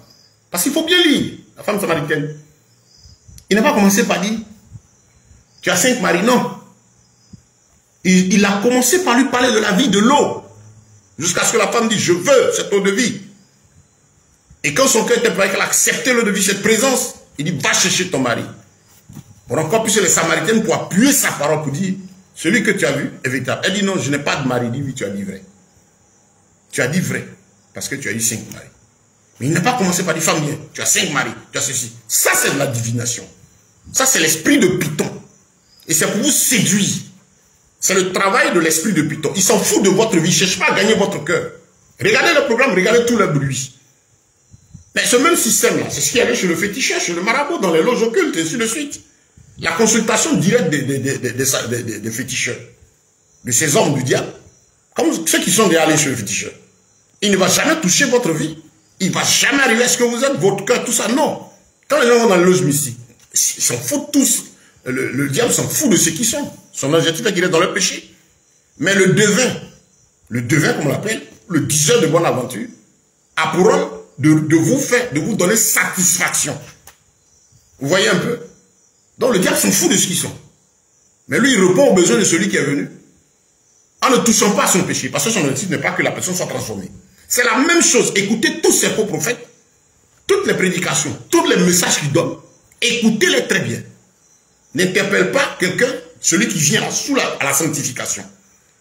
parce qu'il faut bien lire, la femme samaritaine, il n'a pas commencé par dire, tu as 5 maris, non. Il a commencé par lui parler de la vie de l'eau, jusqu'à ce que la femme dise, je veux cette eau de vie. Et quand son cœur était prêt, qu'elle a accepté l'eau de vie, cette présence, il dit, va chercher ton mari. Pour encore plus les Samaritaines, pour appuyer sa parole, pour dire, celui que tu as vu est véritable. Elle dit, non, je n'ai pas de mari. Il dit, oui, tu as dit vrai. Tu as dit vrai, parce que tu as eu 5 maris. Mais il n'a pas commencé par dire, femme bien, tu as 5 maris, tu as ceci. Ça, c'est de la divination. Ça, c'est l'esprit de Python. Et c'est pour vous séduire. C'est le travail de l'esprit de Python. Il s'en fout de votre vie. Il ne cherche pas à gagner votre cœur. Regardez le programme, regardez tout le bruit. Mais ce même système-là, c'est ce qui allait chez le féticheur, chez le marabout, dans les loges occultes, et ainsi de suite. La consultation directe des féticheurs, de ces hommes du diable, comme ceux qui sont déjà allés chez le féticheur. Il ne va jamais toucher votre vie. Il ne va jamais arriver à ce que vous êtes, votre cœur, tout ça. Non. Quand les gens vont dans les loges mystiques, ils s'en foutent tous. Le diable s'en fout de ce qu'ils sont. Son objectif est qu'il est dans le péché. Mais le devin, comme on l'appelle, le diseur de bonne aventure, a pour rôle de vous donner satisfaction. Vous voyez un peu? Donc le diable s'en fout de ce qu'ils sont. Mais lui, il répond aux besoins de celui qui est venu, en ne touchant pas à son péché. Parce que son objectif n'est pas que la personne soit transformée. C'est la même chose. Écoutez tous ces faux prophètes, toutes les prédications, tous les messages qu'ils donnent, écoutez-les très bien. N'interpelle pas quelqu'un, celui qui vient à la sanctification.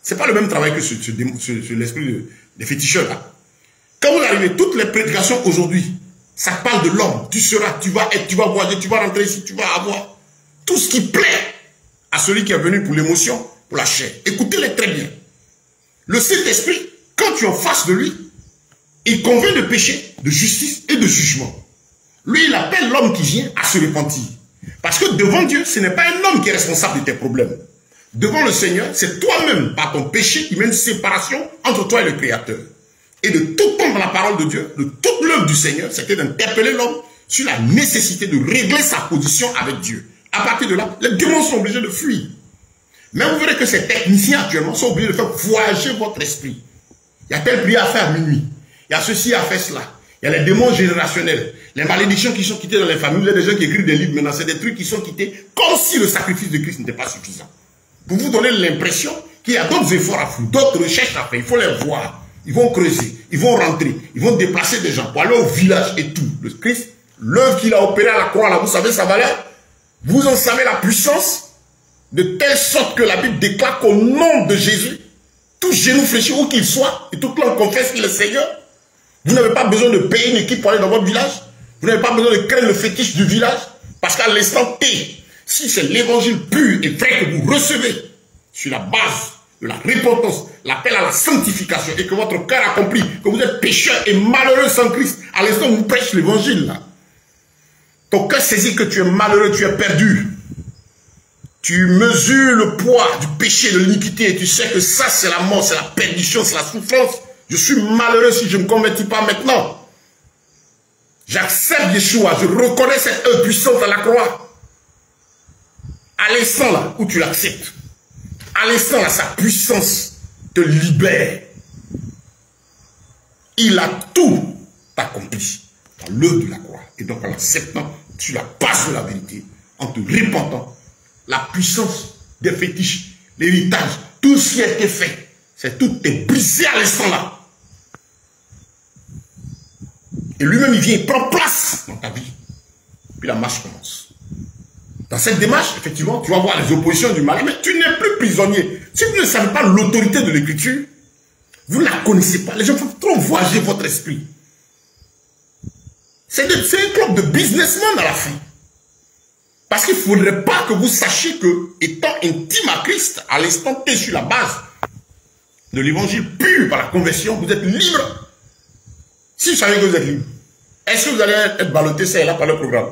Ce n'est pas le même travail que l'esprit des féticheurs là. Quand vous arrivez, toutes les prédications aujourd'hui, ça parle de l'homme. Tu seras, tu vas être, tu vas voyager, tu vas rentrer ici, tu vas avoir. Tout ce qui plaît à celui qui est venu pour l'émotion, pour la chair. Écoutez-les très bien. Le Saint-Esprit, quand tu es en face de lui, il convainc de péché, de justice et de jugement. Lui, il appelle l'homme qui vient à se repentir. Parce que devant Dieu, ce n'est pas un homme qui est responsable de tes problèmes. Devant le Seigneur, c'est toi-même, par ton péché, qui met une séparation entre toi et le Créateur. Et de tout temps dans la parole de Dieu, de toute l'œuvre du Seigneur, c'était d'interpeller l'homme sur la nécessité de régler sa position avec Dieu. À partir de là, les démons sont obligés de fuir. Mais vous verrez que ces techniciens actuellement sont obligés de faire voyager votre esprit. Il y a telle prière à faire à minuit. Il y a ceci à faire cela. Il y a les démons générationnels. Les malédictions qui sont quittées dans les familles. Il y a des gens qui écrivent des livres maintenant. C'est des trucs qui sont quittés comme si le sacrifice de Christ n'était pas suffisant. Pour vous donner l'impression qu'il y a d'autres efforts à faire, d'autres recherches à faire. Il faut les voir. Ils vont creuser. Ils vont rentrer. Ils vont déplacer des gens pour aller au village et tout. Le Christ, l'œuvre qu'il a opérée à la croix, là, vous savez sa valeur? Vous en savez la puissance? De telle sorte que la Bible déclare qu'au nom de Jésus, tout genou fléchi où qu'il soit, et toute langue confesse qu'il est Seigneur. Vous n'avez pas besoin de payer une équipe pour aller dans votre village. Vous n'avez pas besoin de craindre le fétiche du village. Parce qu'à l'instant T, si c'est l'évangile pur et vrai que vous recevez, sur la base de la repentance, l'appel à la sanctification, et que votre cœur a compris que vous êtes pécheur et malheureux sans Christ, à l'instant où vous prêchez l'évangile, là, ton cœur saisit que tu es malheureux, tu es perdu. Tu mesures le poids du péché, de l'iniquité, et tu sais que ça, c'est la mort, c'est la perdition, c'est la souffrance. Je suis malheureux si je ne me convertis pas maintenant. J'accepte Yeshua, je reconnais cette œuvre puissante à la croix. À l'instant là où tu l'acceptes, à l'instant là, sa puissance te libère. Il a tout accompli dans l'œuvre de la croix. Et donc en l'acceptant sur la base de la vérité, en te repentant, la puissance des fétiches, l'héritage, tout ce qui a été fait, c'est tout est brisé à l'instant là. Et lui-même, il vient, il prend place dans ta vie. Puis la marche commence. Dans cette démarche, effectivement, tu vas voir les oppositions du mal, mais tu n'es plus prisonnier. Si vous ne savez pas l'autorité de l'écriture, vous ne la connaissez pas. Les gens font trop voyager votre esprit. C'est un club de businessmen à la fin. Parce qu'il ne faudrait pas que vous sachiez que, étant intime à Christ, à l'instant T sur la base de l'évangile pur par la conversion, vous êtes libre. Si vous savez que vous êtes libre, est-ce que vous allez être ballotté ça et là par le programme?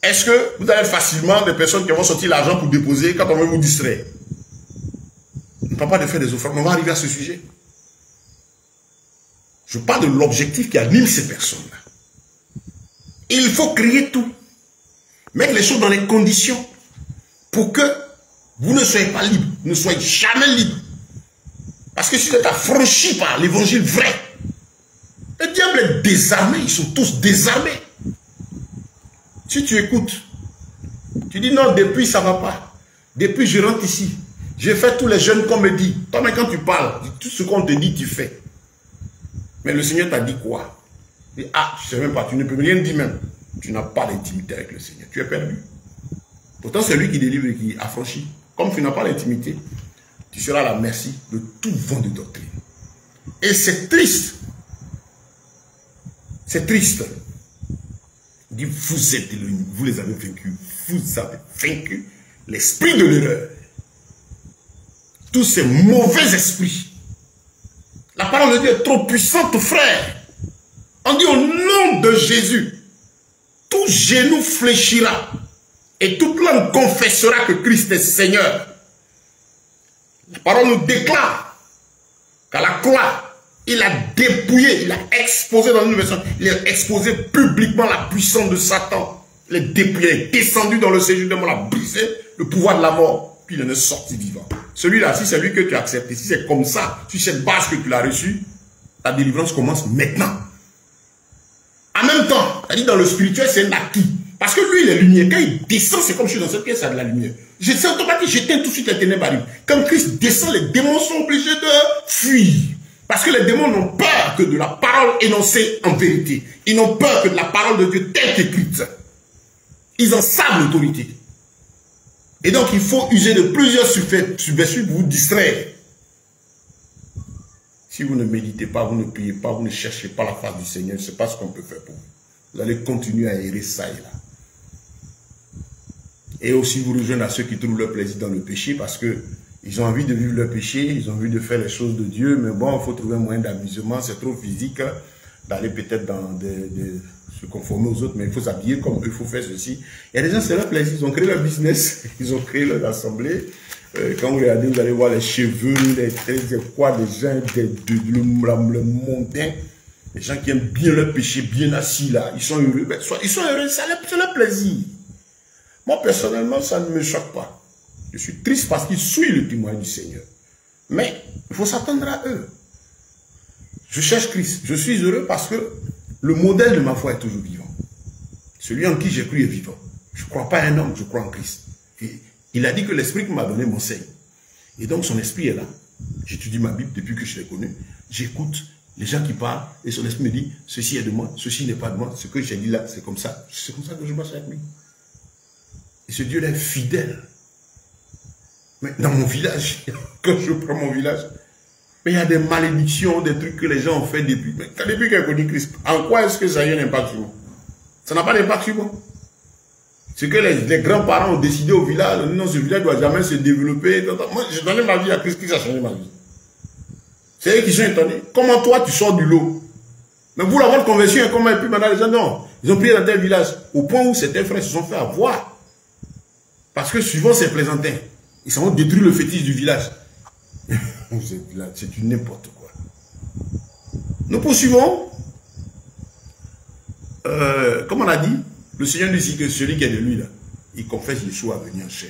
Est-ce que vous avez facilement des personnes qui vont sortir l'argent pour déposer quand on veut vous distraire? On ne parle pas de faire des offrandes, on va arriver à ce sujet. Je parle de l'objectif qui anime ces personnes-là. Il faut créer tout. Mettre les choses dans les conditions pour que vous ne soyez pas libre, ne soyez jamais libre. Parce que si vous êtes affranchi par l'évangile vrai, le diable est désarmé, ils sont tous désarmés. Si tu écoutes, tu dis non, depuis ça ne va pas. Depuis je rentre ici, j'ai fait tous les jeunes qu'on me dit. Toi, mais quand tu parles, tout ce qu'on te dit, tu fais. Mais le Seigneur t'a dit quoi? Et, ah, je ne sais même pas, tu ne peux rien dire même. Tu n'as pas d'intimité avec le Seigneur. Tu es perdu. Pourtant, c'est lui qui délivre et qui affranchit. Comme tu n'as pas d'intimité, tu seras à la merci de tout vent de doctrine. Et c'est triste. C'est triste. Il dit, vous êtes éloignés, vous les avez vaincus. Vous avez vaincu l'esprit de l'erreur. Tous ces mauvais esprits. La parole de Dieu est trop puissante, frère. On dit au nom de Jésus, tout genou fléchira et toute langue confessera que Christ est Seigneur. La parole nous déclare qu'à la croix, il a dépouillé, il a exposé dans une version, il a exposé publiquement la puissance de Satan. Il est dépouillé, il est descendu dans le séjour de mort, il a brisé le pouvoir de la mort, puis il en est sorti vivant. Celui-là, si c'est lui que tu as accepté, si c'est comme ça, si c'est cette base que tu l'as reçue, ta délivrance commence maintenant. En même temps, c'est-à-dire dans le spirituel, c'est un acquis. Parce que lui, il est lumière. Quand il descend, c'est comme je suis dans cette pièce, ça a de la lumière. Je sais automatique, j'éteins tout de suite les ténèbres. Quand Christ descend, les démons sont obligés de fuir. Parce que les démons n'ont peur que de la parole énoncée en vérité. Ils n'ont peur que de la parole de Dieu telle qu'écrite. Ils en savent l'autorité. Et donc, il faut user de plusieurs subversifs pour vous distraire. Si vous ne méditez pas, vous ne priez pas, vous ne cherchez pas la face du Seigneur, je ne sais pas ce qu'on peut faire pour vous. Vous allez continuer à errer ça et là. Et aussi vous rejoindre à ceux qui trouvent leur plaisir dans le péché parce qu'ils ont envie de vivre leur péché, ils ont envie de faire les choses de Dieu, mais bon, il faut trouver un moyen d'amusement, c'est trop physique d'aller peut-être dans se conformer aux autres, mais il faut s'habiller comme eux, il faut faire ceci. Il y a des gens, c'est leur plaisir, ils ont créé leur business, ils ont créé leur assemblée. Quand vous regardez, vous allez voir les cheveux, les traits, quoi, des gens, le mondain, les gens qui aiment bien leur péché, bien assis là, ils sont heureux. Ben, ils sont heureux, c'est leur plaisir. Moi, personnellement, ça ne me choque pas. Je suis triste parce qu'ils suivent le témoignage du Seigneur. Mais il faut s'attendre à eux. Je cherche Christ. Je suis heureux parce que le modèle de ma foi est toujours vivant. Celui en qui j'ai cru est vivant. Je ne crois pas à un homme, je crois en Christ. Et il a dit que l'esprit qu'il m'a donné m'enseigne. Et donc son esprit est là. J'étudie ma Bible depuis que je l'ai connu. J'écoute les gens qui parlent et son esprit me dit, ceci est de moi, ceci n'est pas de moi. Ce que j'ai dit là, c'est comme ça. C'est comme ça que je marche avec lui. Et ce Dieu est fidèle. Mais dans mon village, quand je prends mon village, mais il y a des malédictions, des trucs que les gens ont fait depuis. Mais depuis qu'il a connu Christ, en quoi est-ce que ça a eu un impact sur moi? Ça n'a pas d'impact sur moi. C'est que les grands-parents ont décidé au village, non, ce village ne doit jamais se développer. Moi, j'ai donné ma vie à Christ, Christ a changé ma vie. C'est eux qui sont étonnés. Comment toi, tu sors du lot? Mais vous, votre conversion, comment et puis maintenant les gens, non. Ils ont prié dans tel village. Au point où certains frères se sont fait avoir. Parce que suivant ces plaisantins, ils ont détruit le fétiche du village. C'est du n'importe quoi. Nous poursuivons. Comme on a dit, le Seigneur nous dit que celui qui est de lui, là, il confesse Yeshua venu en chair.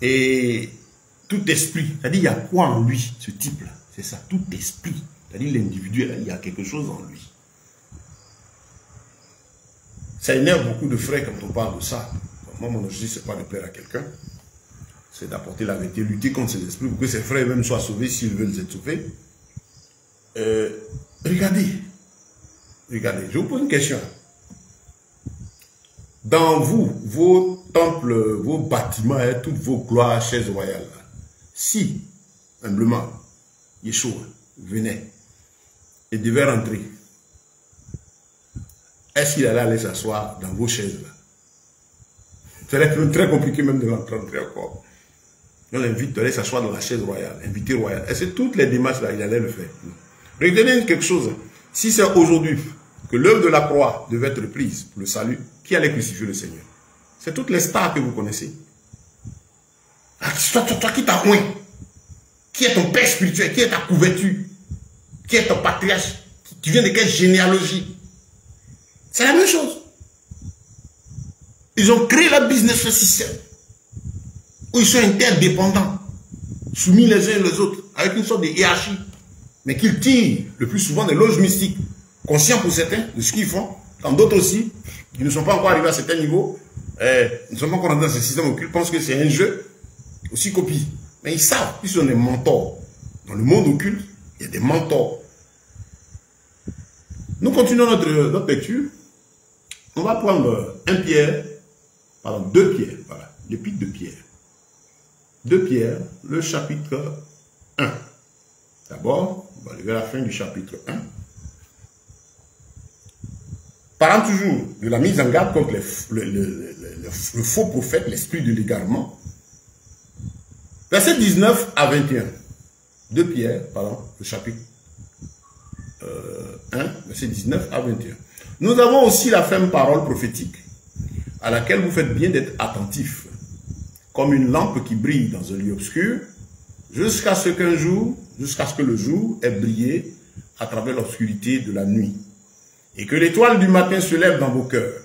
Et tout esprit, c'est-à-dire il y a quoi en lui, ce type-là? C'est ça, tout esprit. C'est-à-dire l'individu, il y a quelque chose en lui. Ça énerve beaucoup de frères quand on parle de ça. Moi, mon objectif, ce n'est pas de plaire à quelqu'un. C'est d'apporter la vérité, lutter contre ces esprits pour que ces frères même soient sauvés s'ils veulent être sauvés. Regardez, je vous pose une question. Dans vous, vos temples, vos bâtiments, toutes vos gloires, chaises royales, si, humblement, Yeshua venait et devait rentrer, est-ce qu'il allait aller s'asseoir dans vos chaises là? C'est très compliqué même de rentrer encore. On l'invite à aller s'asseoir dans la chaise royale, invité royal. Et c'est toutes les démarches là, il allait le faire. Regardez quelque chose. Si c'est aujourd'hui que l'œuvre de la croix devait être prise pour le salut, qui allait crucifier le Seigneur? C'est toutes les stars que vous connaissez. Toi qui t'as oint, qui est ton père spirituel, qui est ta couverture, qui est ton patriarche, tu viens de quelle généalogie? C'est la même chose. Ils ont créé la business system où ils sont interdépendants, soumis les uns les autres, avec une sorte de hiérarchie, mais qu'ils tirent le plus souvent des loges mystiques, conscients pour certains de ce qu'ils font, quand d'autres aussi, qui ne sont pas encore arrivés à certains niveaux, ne sont pas encore dans ce système occulte, pensent que c'est un jeu, aussi copie. Mais ils savent, ils sont des mentors. Dans le monde occulte, il y a des mentors. Nous continuons notre lecture. On va prendre 2 Pierre, voilà, l'épître de Pierre. 2 Pierre, le chapitre 1. D'abord, on va aller vers la fin du chapitre 1. Parlant toujours de la mise en garde contre le faux prophète, l'esprit de l'égarement. Verset 19 à 21. 2 Pierre, pardon, le chapitre 1, verset 19 à 21. Nous avons aussi la ferme parole prophétique, à laquelle vous faites bien d'être attentifs, comme une lampe qui brille dans un lieu obscur, jusqu'à ce que le jour ait brillé à travers l'obscurité de la nuit, et que l'étoile du matin se lève dans vos cœurs.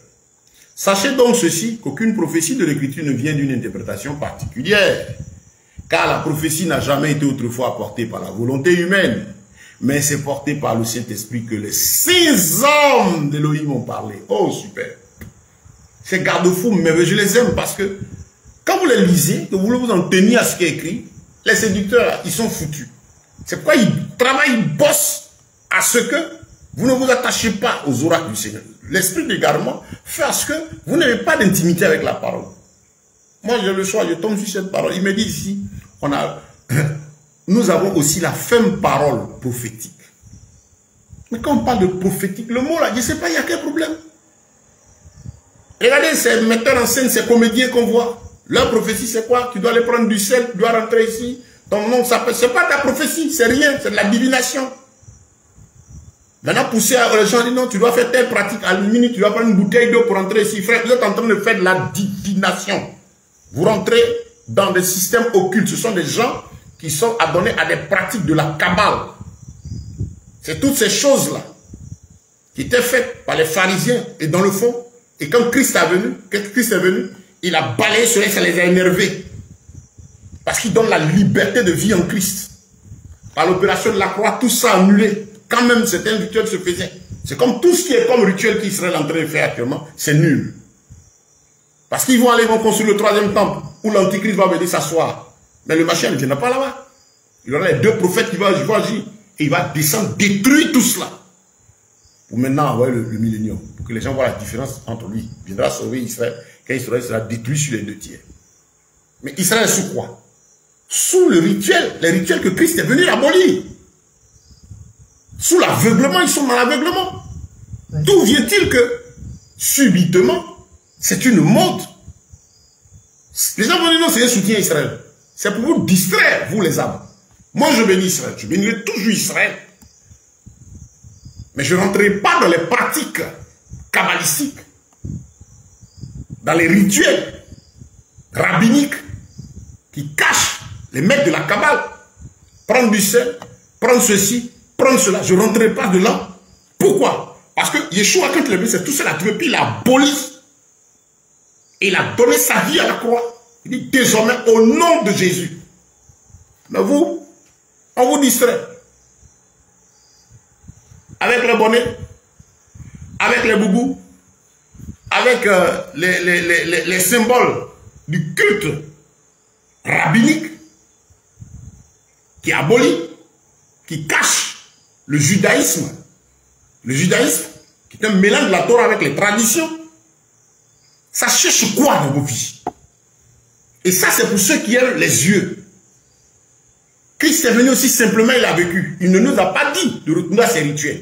Sachez donc ceci, qu'aucune prophétie de l'Écriture ne vient d'une interprétation particulière, car la prophétie n'a jamais été autrefois apportée par la volonté humaine, mais c'est porté par le Saint-Esprit que les 6 hommes d'Élohim ont parlé. Oh, super. Ces garde-fous, mais je les aime parce que quand vous les lisez, que vous voulez vous en tenir à ce qui est écrit, les séducteurs, ils sont foutus. C'est pourquoi ils travaillent, ils bossent à ce que vous ne vous attachez pas aux oracles du Seigneur. L'esprit d'égarement fait à ce que vous n'avez pas d'intimité avec la parole. Moi, j'ai le choix, je tombe sur cette parole. Il me dit ici, nous avons aussi la ferme parole prophétique. Mais quand on parle de prophétique, le mot là, je ne sais pas, il y a quel problème. Regardez ces metteurs en scène, ces comédiens qu'on voit. Leur prophétie, c'est quoi? Tu dois aller prendre du sel, tu dois rentrer ici. Ton nom s'appelle. C'est pas ta prophétie, c'est rien, c'est de la divination. Maintenant, pousser les gens disent non, tu dois faire telle pratique. À une minute, tu dois prendre une bouteille d'eau pour rentrer ici. Frère, vous êtes en train de faire de la divination. Vous rentrez dans des systèmes occultes. Ce sont des gens qui sont adonnés à des pratiques de la Kabbale. C'est toutes ces choses-là qui étaient faites par les pharisiens. Et dans le fond, et quand Christ est venu, il a balayé cela, ça les a énervés. Parce qu'il donne la liberté de vie en Christ. Par l'opération de la croix, tout ça annulé. Quand même certains rituels se faisaient. C'est comme tout ce qui est comme rituel qu'Israël est en train de faire actuellement, c'est nul. Parce qu'ils vont aller, construire le 3e temple, où l'Antichrist va venir s'asseoir. Mais le machin ne viendra pas là-bas. Il y aura les 2 prophètes qui vont agir. Et il va descendre, détruire tout cela. Pour maintenant envoyer le millénium. Pour que les gens voient la différence entre lui. Il viendra sauver Israël. Quand Israël sera détruit sur les 2 tiers. Mais Israël est sous quoi? Sous le rituel, les rituels que Christ est venu abolir. Sous l'aveuglement, ils sont dans l'aveuglement. D'où vient-il que, subitement, c'est une mode? Les gens vont dire non, c'est un soutien à Israël. C'est pour vous distraire, vous les âmes. Moi, je bénis Israël. Je bénirai toujours Israël. Mais je ne rentrerai pas dans les pratiques kabbalistiques, dans les rituels rabbiniques qui cachent les maîtres de la Kabbale. Prendre du sel, prendre ceci, prendre cela. Je ne rentrerai pas dedans. Pourquoi? Parce que Yeshua, quand il est venu, c'est tout cela. Puis il a aboli. Et il a donné sa vie à la croix. Il dit désormais au nom de Jésus. Mais vous, on vous distrait. Avec les bonnets, avec les boubous, avec les symboles du culte rabbinique qui abolit, qui cache le judaïsme, qui est un mélange de la Torah avec les traditions, ça cherche quoi dans vos vies? Et ça, c'est pour ceux qui aiment les yeux. Christ est venu aussi simplement, il a vécu. Il ne nous a pas dit de retourner à ses rituels.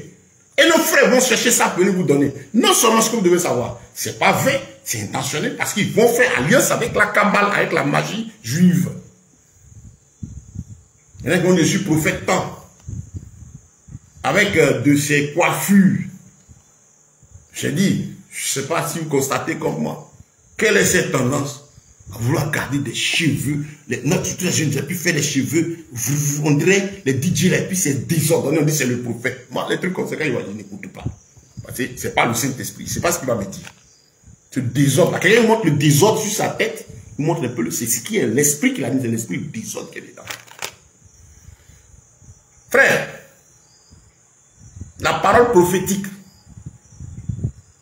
Et nos frères vont chercher ça pour nous donner. Non seulement ce que vous devez savoir, c'est pas vrai, c'est intentionnel, parce qu'ils vont faire alliance avec la Kabbale, avec la magie juive. Il y en a qui ont dessus prophète tant, avec de ces coiffures. J'ai dit, je ne sais pas si vous constatez comme moi, quelle est cette tendance à vouloir garder des cheveux. Notre je ne plus faire les cheveux. On dirait les DJ là, et puis c'est désordonné. On dit c'est le prophète. Moi, les trucs comme ça, quand je n'écoute pas. Ce n'est pas le Saint-Esprit. Ce n'est pas ce qu'il va me dire. Ce désordre. Quelqu'un montre le désordre sur sa tête. Il montre un peu c'est ce qui est l'esprit qu'il a mis. C'est l'esprit, le désordre qui est dedans. Frère, la parole prophétique.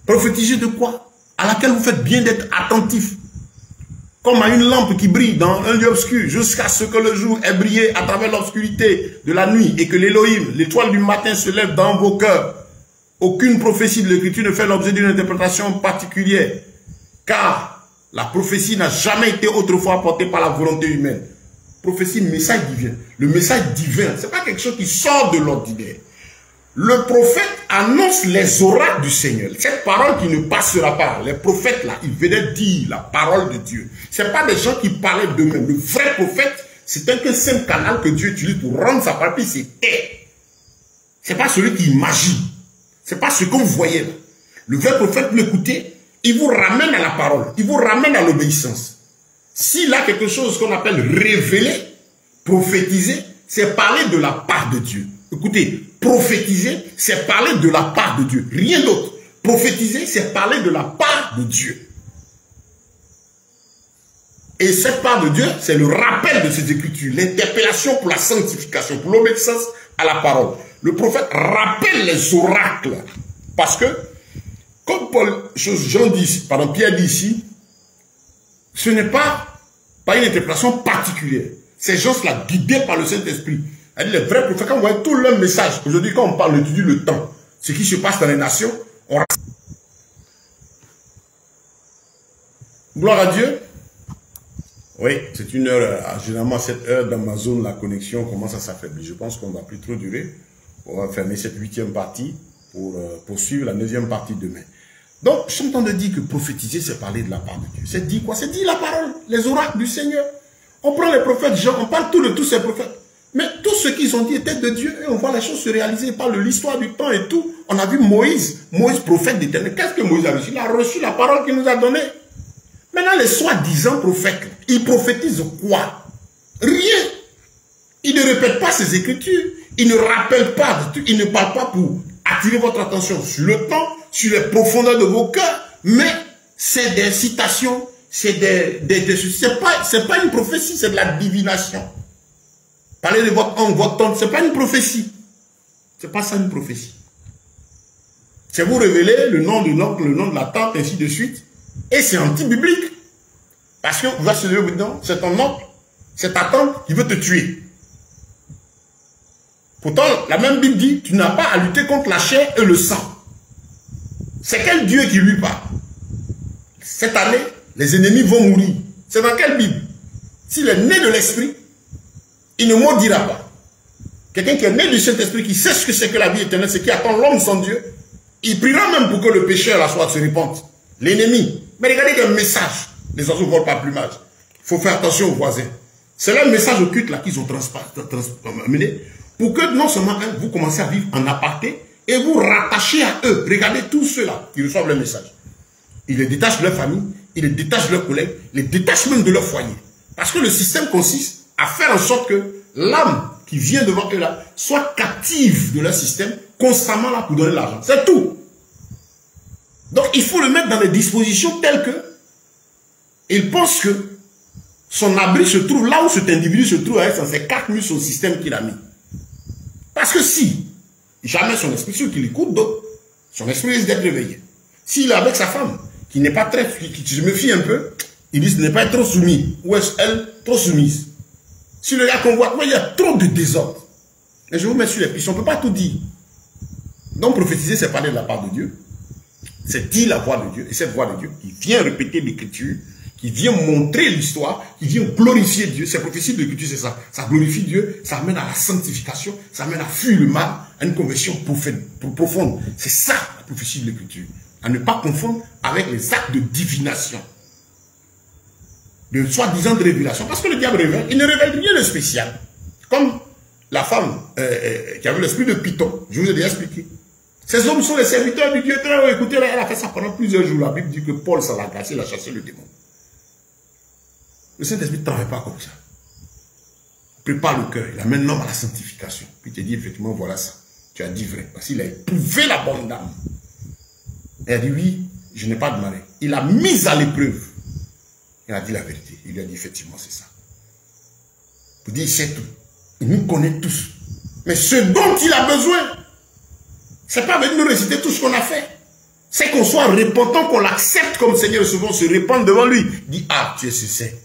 Prophétiser de quoi? À laquelle vous faites bien d'être attentif. Comme à une lampe qui brille dans un lieu obscur, jusqu'à ce que le jour ait brillé à travers l'obscurité de la nuit et que l'Élohim, l'étoile du matin, se lève dans vos cœurs. Aucune prophétie de l'Écriture ne fait l'objet d'une interprétation particulière, car la prophétie n'a jamais été autrefois apportée par la volonté humaine. Prophétie, message divin. Le message divin, ce n'est pas quelque chose qui sort de l'ordinaire. Le prophète annonce les oracles du Seigneur. Cette parole qui ne passera pas. Les prophètes là, ils venaient dire la parole de Dieu. Ce n'est pas des gens qui parlaient d'eux-mêmes. Le vrai prophète, c'est un simple canal que Dieu utilise pour rendre sa parole, puis c'est tait. Ce n'est pas celui qui imagine. Ce n'est pas ce que vous voyez là. Le vrai prophète, vous l'écoutez, il vous ramène à la parole. Il vous ramène à l'obéissance. S'il a quelque chose qu'on appelle révéler, prophétiser, c'est parler de la part de Dieu. Écoutez, prophétiser, c'est parler de la part de Dieu. Rien d'autre. Prophétiser, c'est parler de la part de Dieu. Et cette part de Dieu, c'est le rappel de ces Écritures, l'interpellation pour la sanctification, pour l'obéissance à la parole. Le prophète rappelle les oracles. Parce que, comme Pierre dit ici, ce n'est pas une interprétation particulière. Ces gens-là, guidés par le Saint-Esprit, les vrais prophètes, quand on voit tout leur message, aujourd'hui quand on parle, on étudie le temps, ce qui se passe dans les nations, on... Gloire à Dieu. Oui, c'est une heure, généralement à cette heure dans ma zone, la connexion commence à s'affaiblir. Je pense qu'on ne va plus trop durer. On va fermer cette 8e partie pour poursuivre la 9e partie demain. Donc, je suis en train de dire que prophétiser, c'est parler de la part de Dieu. C'est dire quoi? C'est dire la parole, les oracles du Seigneur. On prend les prophètes Jean, on parle tout de tous ces prophètes. Mais tout ce qu'ils ont dit était de Dieu. Et on voit les choses se réaliser par l'histoire du temps et tout. On a vu Moïse prophète d'Éternel. Qu'est-ce que Moïse a reçu? Il a reçu la parole qu'il nous a donnée. Maintenant, les soi-disant prophètes, ils prophétisent quoi? Rien. Ils ne répètent pas ces Écritures. Ils ne rappellent pas. Ils ne parlent pas pour attirer votre attention sur le temps, sur les profondeurs de vos cœurs. Mais c'est des citations. C'est pas une prophétie, c'est de la divination. Parler de votre oncle, votre tante, ce n'est pas une prophétie. Ce n'est pas ça une prophétie. C'est vous révéler le nom de l'oncle, le nom de la tante, ainsi de suite. Et c'est anti-biblique. Parce que vous va se dire, c'est ton oncle, c'est ta tante qui veut te tuer. Pourtant, la même Bible dit, tu n'as pas à lutter contre la chair et le sang. C'est quel Dieu qui lui parle? Cette année, les ennemis vont mourir. C'est dans quelle Bible? S'il est né de l'esprit, il ne maudira pas. Quelqu'un qui est né du Saint-Esprit, qui sait ce que c'est que la vie éternelle, c'est qui attend l'homme sans Dieu, il priera même pour que le pécheur la soit se répande. L'ennemi. Mais regardez quel message. Les oiseaux ne volent pas plumage. Il faut faire attention aux voisins. C'est le message occulte là qu'ils ont amené pour que non seulement vous commencez à vivre en aparté et vous rattachez à eux. Regardez tous ceux-là qui reçoivent le message. Ils les détachent de leur famille, ils les détachent de leurs collègues, ils les détachent même de leur foyer. Parce que le système consiste à faire en sorte que l'âme qui vient devant eux là soit captive de leur système, constamment là pour donner l'argent. C'est tout. Donc il faut le mettre dans des dispositions telles que il pense que son abri se trouve là où cet individu se trouve avec ses 4 muscles au système qu'il a mis. Parce que si jamais son esprit, ceux qui l'écoutent d'autres, son esprit risque d'être réveillé. S'il est avec sa femme, qui n'est pas très, qui se méfie un peu, il dit ne pas être trop soumis, ou est-ce elle trop soumise. Si le gars convoite, il y a trop de désordre. Et je vous mets sur les pistes, on ne peut pas tout dire. Donc prophétiser, c'est parler de la part de Dieu. C'est dire la voix de Dieu. Et cette voix de Dieu, qui vient répéter l'écriture, qui vient montrer l'histoire, qui vient glorifier Dieu. C'est prophétie de l'écriture, c'est ça. Ça glorifie Dieu, ça amène à la sanctification, ça amène à fuir le mal, à une conversion profonde. C'est ça, la prophétie de l'écriture. À ne pas confondre avec les actes de divination. De soi-disant de révélation. Parce que le diable révèle, il ne révèle rien de spécial. Comme la femme qui avait l'esprit de Python, je vous ai déjà expliqué. Ces hommes sont les serviteurs du Dieu. Écoutez, elle a fait ça pendant plusieurs jours. La Bible dit que Paul s'en a glacé, il a chassé le démon. Le Saint-Esprit ne travaille pas comme ça. Il prépare le cœur, il amène l'homme à la sanctification. Puis il te dit effectivement, voilà ça. Tu as dit vrai. Parce qu'il a éprouvé la bonne dame. Elle a dit oui, je n'ai pas de mari. Il a mis à l'épreuve. Il a dit la vérité. Il lui a dit effectivement, c'est ça. Il dit, il sait tout. Il nous connaît tous. Mais ce dont il a besoin, c'est pas de nous réciter tout ce qu'on a fait. C'est qu'on soit repentant, qu'on l'accepte comme Seigneur, souvent se répandre devant lui. Il dit, ah, tu es cessé.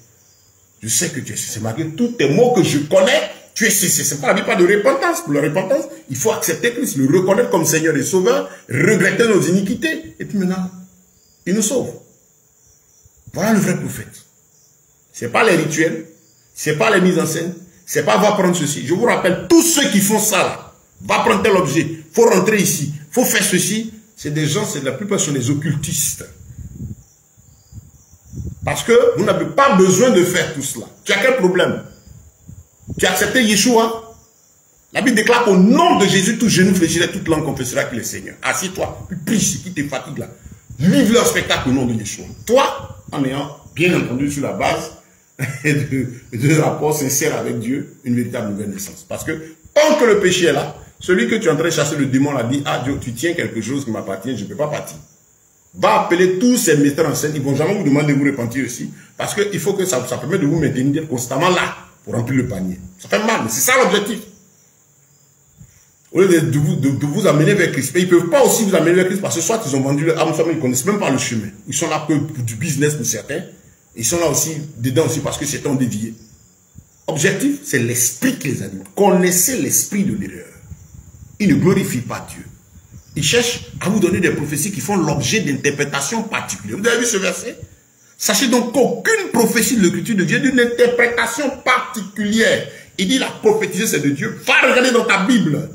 Je sais que tu es cessé. Malgré tous tes mots que je connais, tu es cessé. C'est pas la vie, pas de repentance. Pour la repentance, il faut accepter Christ, le reconnaître comme Seigneur et Sauveur, regretter nos iniquités. Et puis maintenant, il nous sauve. Voilà le vrai prophète. C'est pas les rituels, c'est pas les mises en scène, c'est pas va prendre ceci. Je vous rappelle, tous ceux qui font ça là, va prendre tel objet, faut rentrer ici, faut faire ceci, c'est des gens, c'est la plupart sont des occultistes. Parce que vous n'avez pas besoin de faire tout cela. Tu as quel problème? Tu as accepté Yeshua? La Bible déclare qu'au nom de Jésus, tout genou fléchirait, toute langue confessera qu'il est Seigneur. Assis-toi, puis prie ce qui te fatigue là. Vive leur spectacle au nom de Yeshua. Toi, en ayant bien entendu sur la base de rapports sincères avec Dieu, une véritable nouvelle naissance. Parce que tant que le péché est là, celui que tu es en train de chasser, le démon l'a dit, ah Dieu, tu tiens quelque chose qui m'appartient, je ne peux pas partir. Va appeler tous ces metteurs en scène, ils ne vont jamais vous demander de vous repentir aussi, parce qu'il faut que ça permet de vous maintenir constamment là, pour remplir le panier. Ça fait mal, mais c'est ça l'objectif. Au lieu de vous amener vers Christ. Mais ils ne peuvent pas aussi vous amener vers Christ, parce que soit ils ont vendu leur âme, soit ils ne connaissent même pas le chemin. Ils sont là pour du business pour certains, ils sont là aussi, dedans aussi, parce que c'est un dévié. Objectif, c'est l'esprit qui les anime. Connaissez l'esprit de l'erreur. Il ne glorifie pas Dieu. Il cherche à vous donner des prophéties qui font l'objet d'interprétations particulières. Vous avez vu ce verset? Sachez donc qu'aucune prophétie de l'écriture de Dieu d'une interprétation particulière. Il dit la prophétiser c'est de Dieu. Va regarder dans ta Bible.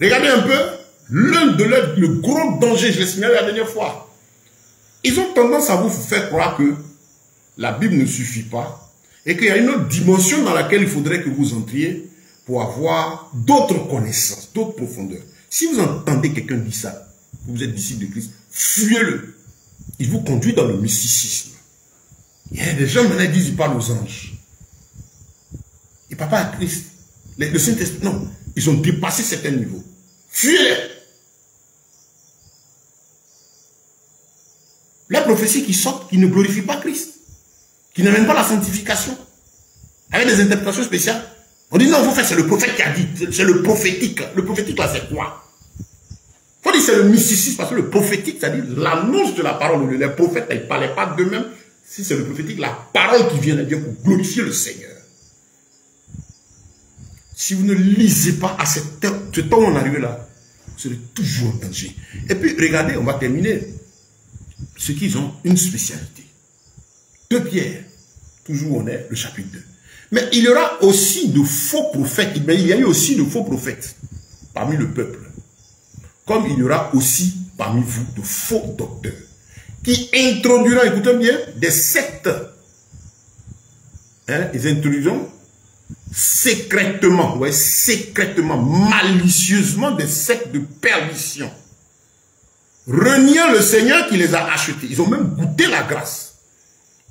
Regardez un peu. Le gros danger, je l'ai signalé la dernière fois. Ils ont tendance à vous faire croire que la Bible ne suffit pas et qu'il y a une autre dimension dans laquelle il faudrait que vous entriez pour avoir d'autres connaissances, d'autres profondeurs. Si vous entendez quelqu'un dire ça, vous êtes disciple de Christ, fuyez-le. Il vous conduit dans le mysticisme. Il y a des gens maintenant qui disent qu'ils parlent aux anges. Ils ne parlent pas à Christ. Le Saint-Esprit, non. Ils ont dépassé certains niveaux. Fuyez-les. La prophétie qui sort, qui ne glorifie pas Christ, qui n'amène pas la sanctification, avec des interprétations spéciales. On dit non, vous faites, c'est le prophète qui a dit, c'est le prophétique. Le prophétique là, c'est quoi? Il faut dire c'est le mysticisme, parce que le prophétique, c'est-à-dire l'annonce de la parole. Les prophètes, ils ne parlaient pas d'eux-mêmes. Si c'est le prophétique, la parole qui vient de Dieu pour glorifier le Seigneur. Si vous ne lisez pas à ce temps où on arrive là, vous serez toujours en danger. Et puis, regardez, on va terminer. Ceux qui ont une spécialité. 2 Pierre, toujours où on est, le chapitre 2. Mais il y aura aussi de faux prophètes. Mais il y a eu aussi de faux prophètes parmi le peuple. Comme il y aura aussi parmi vous de faux docteurs qui introduiront, écoutez bien, des sectes. Hein, ils introduiront secrètement, ouais, secrètement, malicieusement des sectes de perdition. Reniant le Seigneur qui les a achetés. Ils ont même goûté la grâce.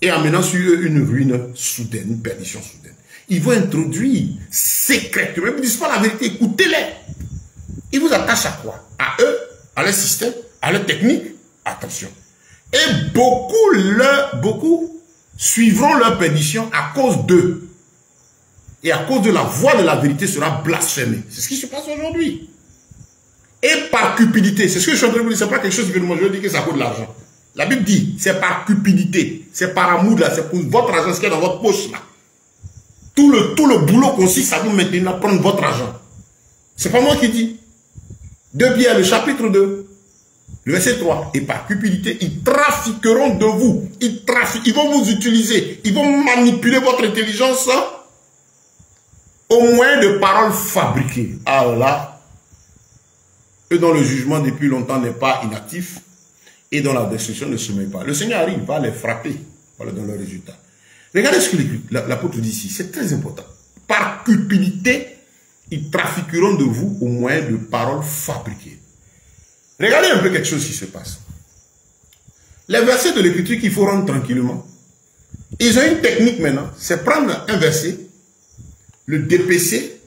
Et amenant sur eux une ruine soudaine, une perdition soudaine. Ils vont introduire secrètement. Ils ne disent pas la vérité, écoutez-les. Ils vous attachent à quoi? À eux, à leur système, à leur technique. Attention. Et beaucoup suivront leur perdition à cause d'eux. Et à cause de la voix de la vérité sera blasphémée. C'est ce qui se passe aujourd'hui. Et par cupidité, c'est ce que je suis en train de vous dire, c'est pas quelque chose que moi je dis que ça coûte de l'argent. La Bible dit, c'est par cupidité, c'est par amour là, c'est pour votre argent, ce qui est dans votre poche là. Tout le boulot consiste à vous maintenant prendre votre argent. C'est pas moi qui dis. 2 Pierre, le chapitre 2, le verset 3. Et par cupidité, ils trafiqueront de vous. Ils vont vous utiliser. Ils vont manipuler votre intelligence au moyen de paroles fabriquées. Alors là, eux dont le jugement depuis longtemps n'est pas inactif et dont la destruction ne se met pas. Le Seigneur arrive, va les frapper. Voilà dans le résultat. Regardez ce que l'apôtre dit ici. C'est très important. Par cupidité, ils trafiqueront de vous au moyen de paroles fabriquées. Regardez un peu quelque chose qui se passe. Les versets de l'écriture qu'il faut rendre tranquillement. Ils ont une technique maintenant. C'est prendre un verset, le dépêcher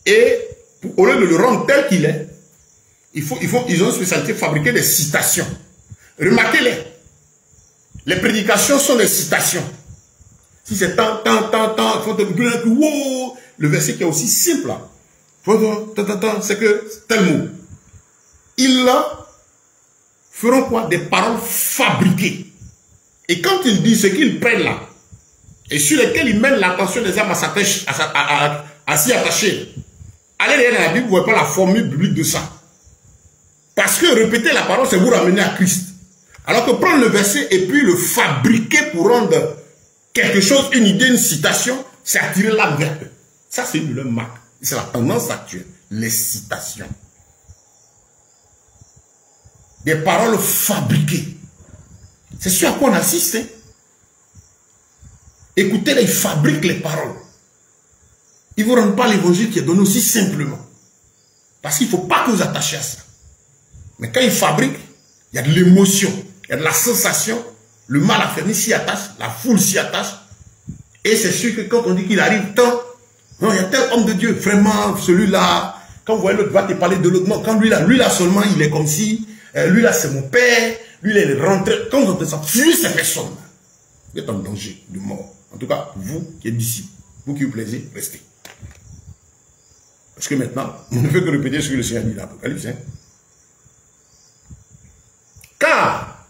et au lieu de le rendre tel qu'il est, ils ont une spécialité fabriquer des citations. Remarquez-les. Les prédications sont des citations. Si c'est tant, wow, le verset qui est aussi simple là. C'est que tel mot. Ils feront quoi? Des paroles fabriquées. Et quand ils disent ce qu'ils prennent là, et sur lesquels ils mènent l'attention des âmes à s'y attacher, allez derrière la Bible, vous ne voyez pas la formule biblique de ça. Parce que répéter la parole, c'est vous ramener à Christ. Alors que prendre le verset et puis le fabriquer pour rendre quelque chose, une idée, une citation, c'est attirer l'âme vers eux. Ça, c'est une de leurs marques. C'est la tendance actuelle. Les citations. Des paroles fabriquées. C'est ce à quoi on assiste. Hein? Écoutez, ils fabriquent les paroles. Ils ne vous rendent pas l'évangile qui est donné aussi simplement. Parce qu'il ne faut pas que vous attachiez à ça. Mais quand ils fabriquent, il y a de l'émotion, il y a de la sensation. Le mal affermi s'y attache, la foule s'y attache. Et c'est sûr que quand on dit qu'il arrive tant, non, il y a tel homme de Dieu, vraiment, celui-là, quand vous voyez l'autre va te parler de l'autre, quand lui là seulement, il est comme si, lui là c'est mon père, lui là il est rentré. Quand vous entendez ça, fuyez ces personnes. Vous êtes en danger de mort. En tout cas, vous qui êtes disciples, vous qui vous plaisez, restez. Parce que maintenant, on ne fait que répéter ce que le Seigneur dit dans l'Apocalypse. Hein. Car,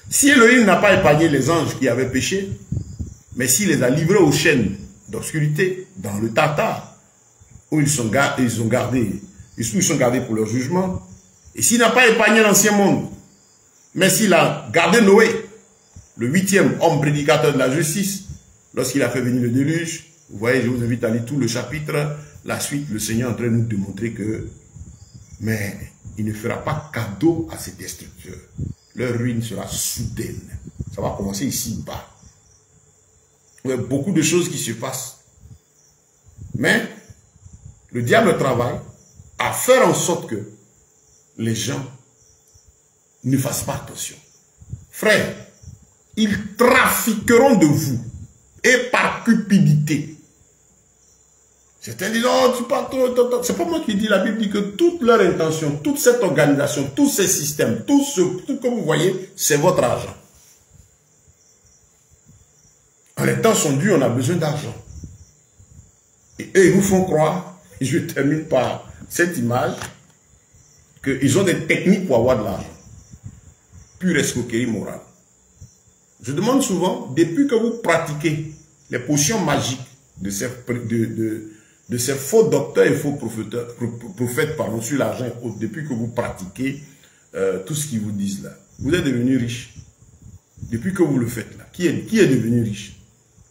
si Elohim n'a pas épargné les anges qui avaient péché, mais s'il les a livrés aux chaînes d'obscurité, dans le Tartare, où ils sont gardés pour leur jugement, et s'il n'a pas épargné l'ancien monde, mais s'il a gardé Noé, le 8e homme prédicateur de la justice, lorsqu'il a fait venir le déluge, vous voyez, je vous invite à lire tout le chapitre, la suite, le Seigneur est en train de nous démontrer que, mais il ne fera pas cadeau à ses destructeurs. Leur ruine sera soudaine. Ça va commencer ici-bas. Il y a beaucoup de choses qui se passent. Mais le diable travaille à faire en sorte que les gens ne fassent pas attention. Frères, ils trafiqueront de vous et par cupidité. Certains disent, oh, tu parles trop. C'est pas moi qui dis, la Bible dit que toute leur intention, toute cette organisation, tous ces systèmes, tout que vous voyez, c'est votre argent. Quand les temps sont durs, on a besoin d'argent. Et eux, ils vous font croire, et je termine par cette image, qu'ils ont des techniques pour avoir de l'argent. Pure escroquerie morale. Je demande souvent, depuis que vous pratiquez les potions magiques de ces faux docteurs et faux prophètes sur l'argent, depuis que vous pratiquez tout ce qu'ils vous disent là, vous êtes devenu riche. Depuis que vous le faites là, qui est devenu riche?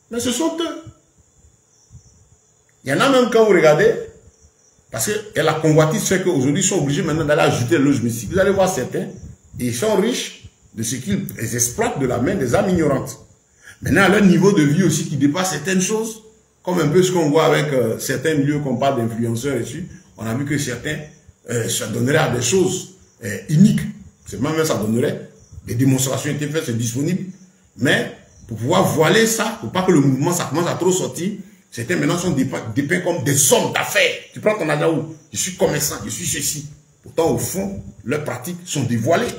Mais ce sont eux. Il y en a même quand vous regardez, parce que la convoitise fait qu'aujourd'hui ils sont obligés maintenant d'aller ajouter le logement mystique. Vous allez voir certains, ils sont riches de ce qu'ils exploitent de la main des âmes ignorantes. Maintenant, à leur niveau de vie aussi qui dépasse certaines choses, comme un peu ce qu'on voit avec certains milieux qu'on parle d'influenceurs ici, on a vu que certains, ça donnerait à des choses uniques. C'est même ça donnerait, des démonstrations étaient faites, c'est disponible. Mais pour pouvoir voiler ça, pour pas que le mouvement ça commence à trop sortir, certains maintenant sont dépeints comme des hommes d'affaires. Tu prends ton argent où je suis commerçant, je suis ceci. Pourtant, au fond, leurs pratiques sont dévoilées.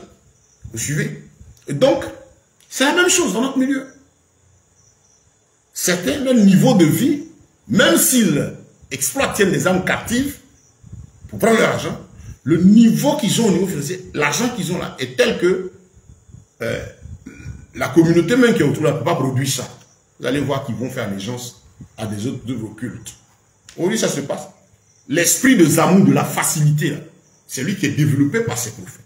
Vous suivez? Et donc, c'est la même chose dans notre milieu. Certains, leur niveau de vie, même s'ils exploitent les âmes captives pour prendre leur argent, le niveau qu'ils ont au niveau financier, l'argent qu'ils ont là est tel que la communauté même qui est autour là ne peut pas produire ça. Vous allez voir qu'ils vont faire allégeance à des autres œuvres occultes. Aujourd'hui, ça se passe. L'esprit de Zamou, de la facilité, C'est lui qui est développé par ses prophètes.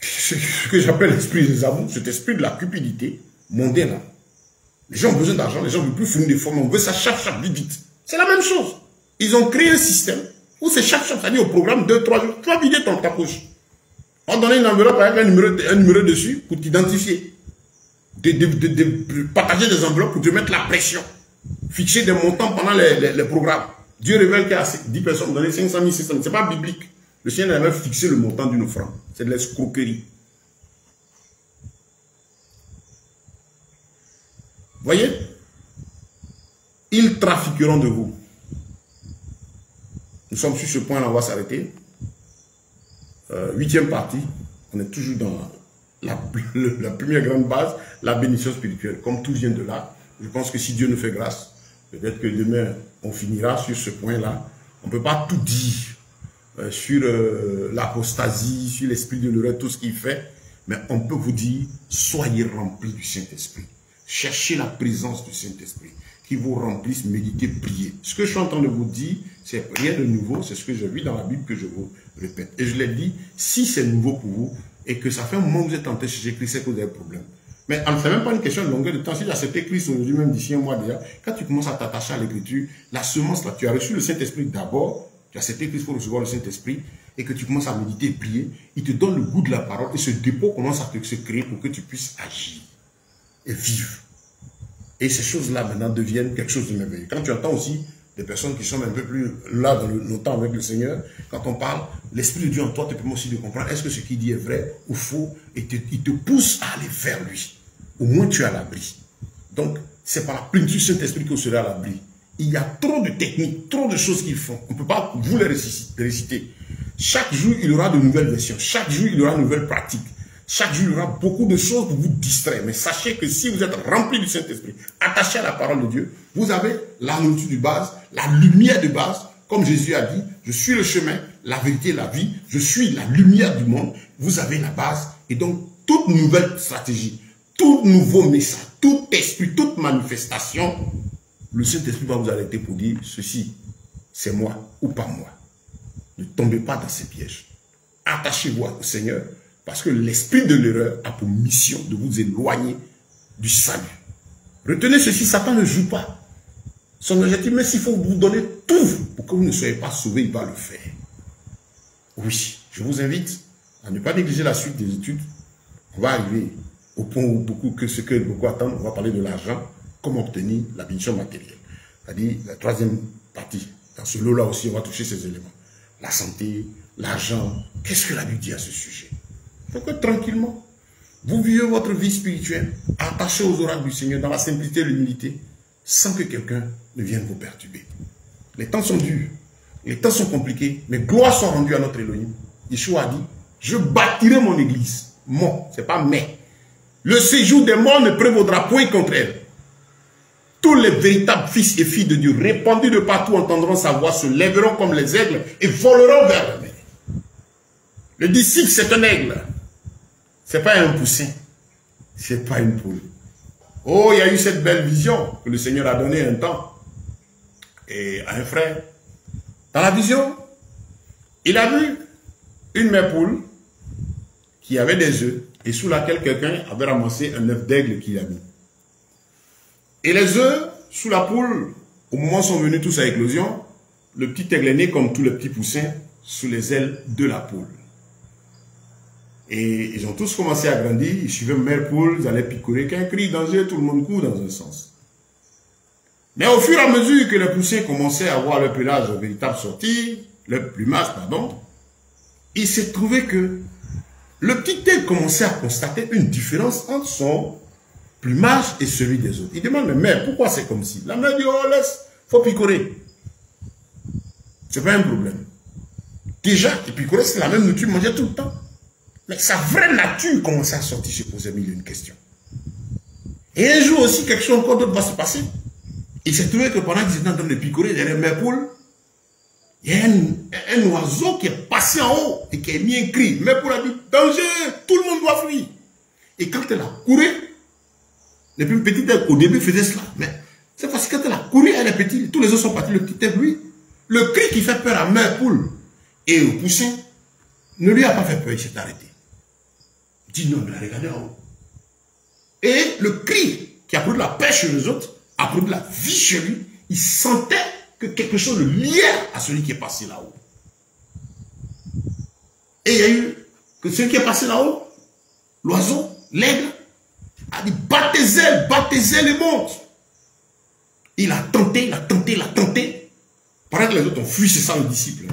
Ce que j'appelle l'esprit des amours, cet esprit de la cupidité mondaine. Là. Les gens ont besoin d'argent, les gens ne veulent plus fournir des formes, on veut ça chaque, vite, vite. C'est la même chose. Ils ont créé un système où c'est chaque, c'est-à-dire au programme 2-3 jours, tu vas vider ta poche. On va donner une enveloppe avec un numéro dessus pour t'identifier. De partager des enveloppes pour te mettre la pression. Fixer des montants pendant les programmes. Dieu révèle qu'il y a 10 personnes données 500 000, 600 000. Ce n'est pas biblique. Le Seigneur avait fixé le montant d'une offrande. C'est de l'escroquerie. Voyez? Ils trafiqueront de vous. Nous sommes sur ce point-là, on va s'arrêter. 8e partie. On est toujours dans la première grande base, la bénédiction spirituelle. Comme tout vient de là, je pense que si Dieu nous fait grâce, peut-être que demain, on finira sur ce point-là. On ne peut pas tout dire sur l'apostasie, sur l'esprit de l'erreur, tout ce qu'il fait. Mais on peut vous dire, soyez remplis du Saint-Esprit. Cherchez la présence du Saint-Esprit qui vous remplisse, méditez, priez. Ce que je suis en train de vous dire, c'est rien de nouveau, c'est ce que j'ai vu dans la Bible que je vous répète. Et je l'ai dit, si c'est nouveau pour vous et que ça fait un moment que vous êtes en train de chercher Christ, c'est que vous avez un problème. Mais on ne fait même pas une question de longueur de temps. Si tu as accepté Christ aujourd'hui, même d'ici un mois déjà, quand tu commences à t'attacher à l'écriture, la semence là, tu as reçu le Saint-Esprit d'abord, tu as accepté Christ pour recevoir le Saint-Esprit, et que tu commences à méditer et prier, il te donne le goût de la parole, et ce dépôt commence à se créer pour que tu puisses agir et vivre. Et ces choses-là, maintenant, deviennent quelque chose de merveilleux. Quand tu entends aussi des personnes qui sont un peu plus là dans le temps avec le Seigneur, quand on parle, l'Esprit de Dieu en toi te permet aussi de comprendre est-ce que ce qu'il dit est vrai ou faux, et il te pousse à aller vers lui. Au moins tu es à l'abri. Donc, c'est par la plénitude du Saint-Esprit que vous serez à l'abri. Il y a trop de techniques, trop de choses qu'ils font. On ne peut pas vous les réciter. Chaque jour, il y aura de nouvelles versions. Chaque jour, il y aura de nouvelles pratiques. Chaque jour, il y aura beaucoup de choses pour vous distraire. Mais sachez que si vous êtes rempli du Saint-Esprit, attaché à la parole de Dieu, vous avez la nourriture de base, la lumière de base. Comme Jésus a dit, je suis le chemin, la vérité, la vie. Je suis la lumière du monde. Vous avez la base. Et donc, toute nouvelle stratégie, tout nouveau message, tout esprit, toute manifestation, le Saint-Esprit va vous arrêter pour dire, ceci, c'est moi ou pas moi. Ne tombez pas dans ces pièges. Attachez-vous au Seigneur. Parce que l'esprit de l'erreur a pour mission de vous éloigner du salut. Retenez ceci, Satan ne joue pas. Son objectif, mais s'il faut vous donner tout pour que vous ne soyez pas sauvés, il va le faire. Oui, je vous invite à ne pas négliger la suite des études. On va arriver au point où beaucoup attendent. On va parler de l'argent, comment obtenir la bénédiction matérielle. C'est-à-dire la troisième partie. Dans ce lot-là aussi, on va toucher ces éléments. La santé, l'argent. Qu'est-ce que la Bible dit à ce sujet? Il faut que tranquillement, vous vivez votre vie spirituelle, attachée aux oracles du Seigneur, dans la simplicité et l'humilité, sans que quelqu'un ne vienne vous perturber. Les temps sont durs, les temps sont compliqués, mais gloire soit rendue à notre Elohim. Yeshua a dit, je bâtirai mon église. Mon, c'est pas mais. Le séjour des morts ne prévaudra point contre elle. Tous les véritables fils et filles de Dieu, répandus de partout, entendront sa voix, se lèveront comme les aigles et voleront vers la mer. Le disciple, c'est un aigle. C'est pas un poussin. C'est pas une poule. Oh, il y a eu cette belle vision que le Seigneur a donnée un temps. Et à un frère. Dans la vision, il a vu une mère poule qui avait des œufs et sous laquelle quelqu'un avait ramassé un œuf d'aigle qu'il a mis. Et les œufs sous la poule, au moment où sont venus tous à éclosion, le petit aigle est né comme tous les petits poussins sous les ailes de la poule. Et ils ont tous commencé à grandir, ils suivaient mère poule, ils allaient picorer, qu'un cri danger, tout le monde court dans un sens. Mais au fur et à mesure que les poussins commençaient à voir le pelage véritable sortir, le plumage, pardon, il s'est trouvé que le petit aigle commençait à constater une différence entre son plumage et celui des autres. Il demande, mais mère, pourquoi c'est comme si? La mère dit, oh laisse, faut picorer. C'est pas un problème. Déjà, picorer, c'est la même nourriture, manger tout le temps. Mais sa vraie nature commençait à sortir, se poser mille une questions. Et un jour aussi, quelque chose encore d'autre va se passer. Il s'est trouvé que pendant qu'ils étaient en train de picorer derrière les mères poules, il y a un oiseau qui est passé en haut et qui a mis un cri. Mère poule a dit, danger, tout le monde doit fuir. Et quand elle a couru, les plus petits au début faisaient cela. Mais c'est parce que quand elle a couru, elle est petite, tous les autres sont partis, le petit aigle, lui. Le cri qui fait peur à mère poule Et le poussin ne lui a pas fait peur, il s'est arrêté. Il dit non, il a regardé en haut. Et le cri qui a produit la paix chez les autres a produit la vie chez lui. Il sentait que quelque chose le liait à celui qui est passé là-haut. Et il y a eu que celui qui est passé là-haut, l'oiseau, l'aigle, a dit batte tes ailes et monte. Il a tenté, il a tenté, il a tenté. Pendant que les autres ont fui, c'est ça le disciple.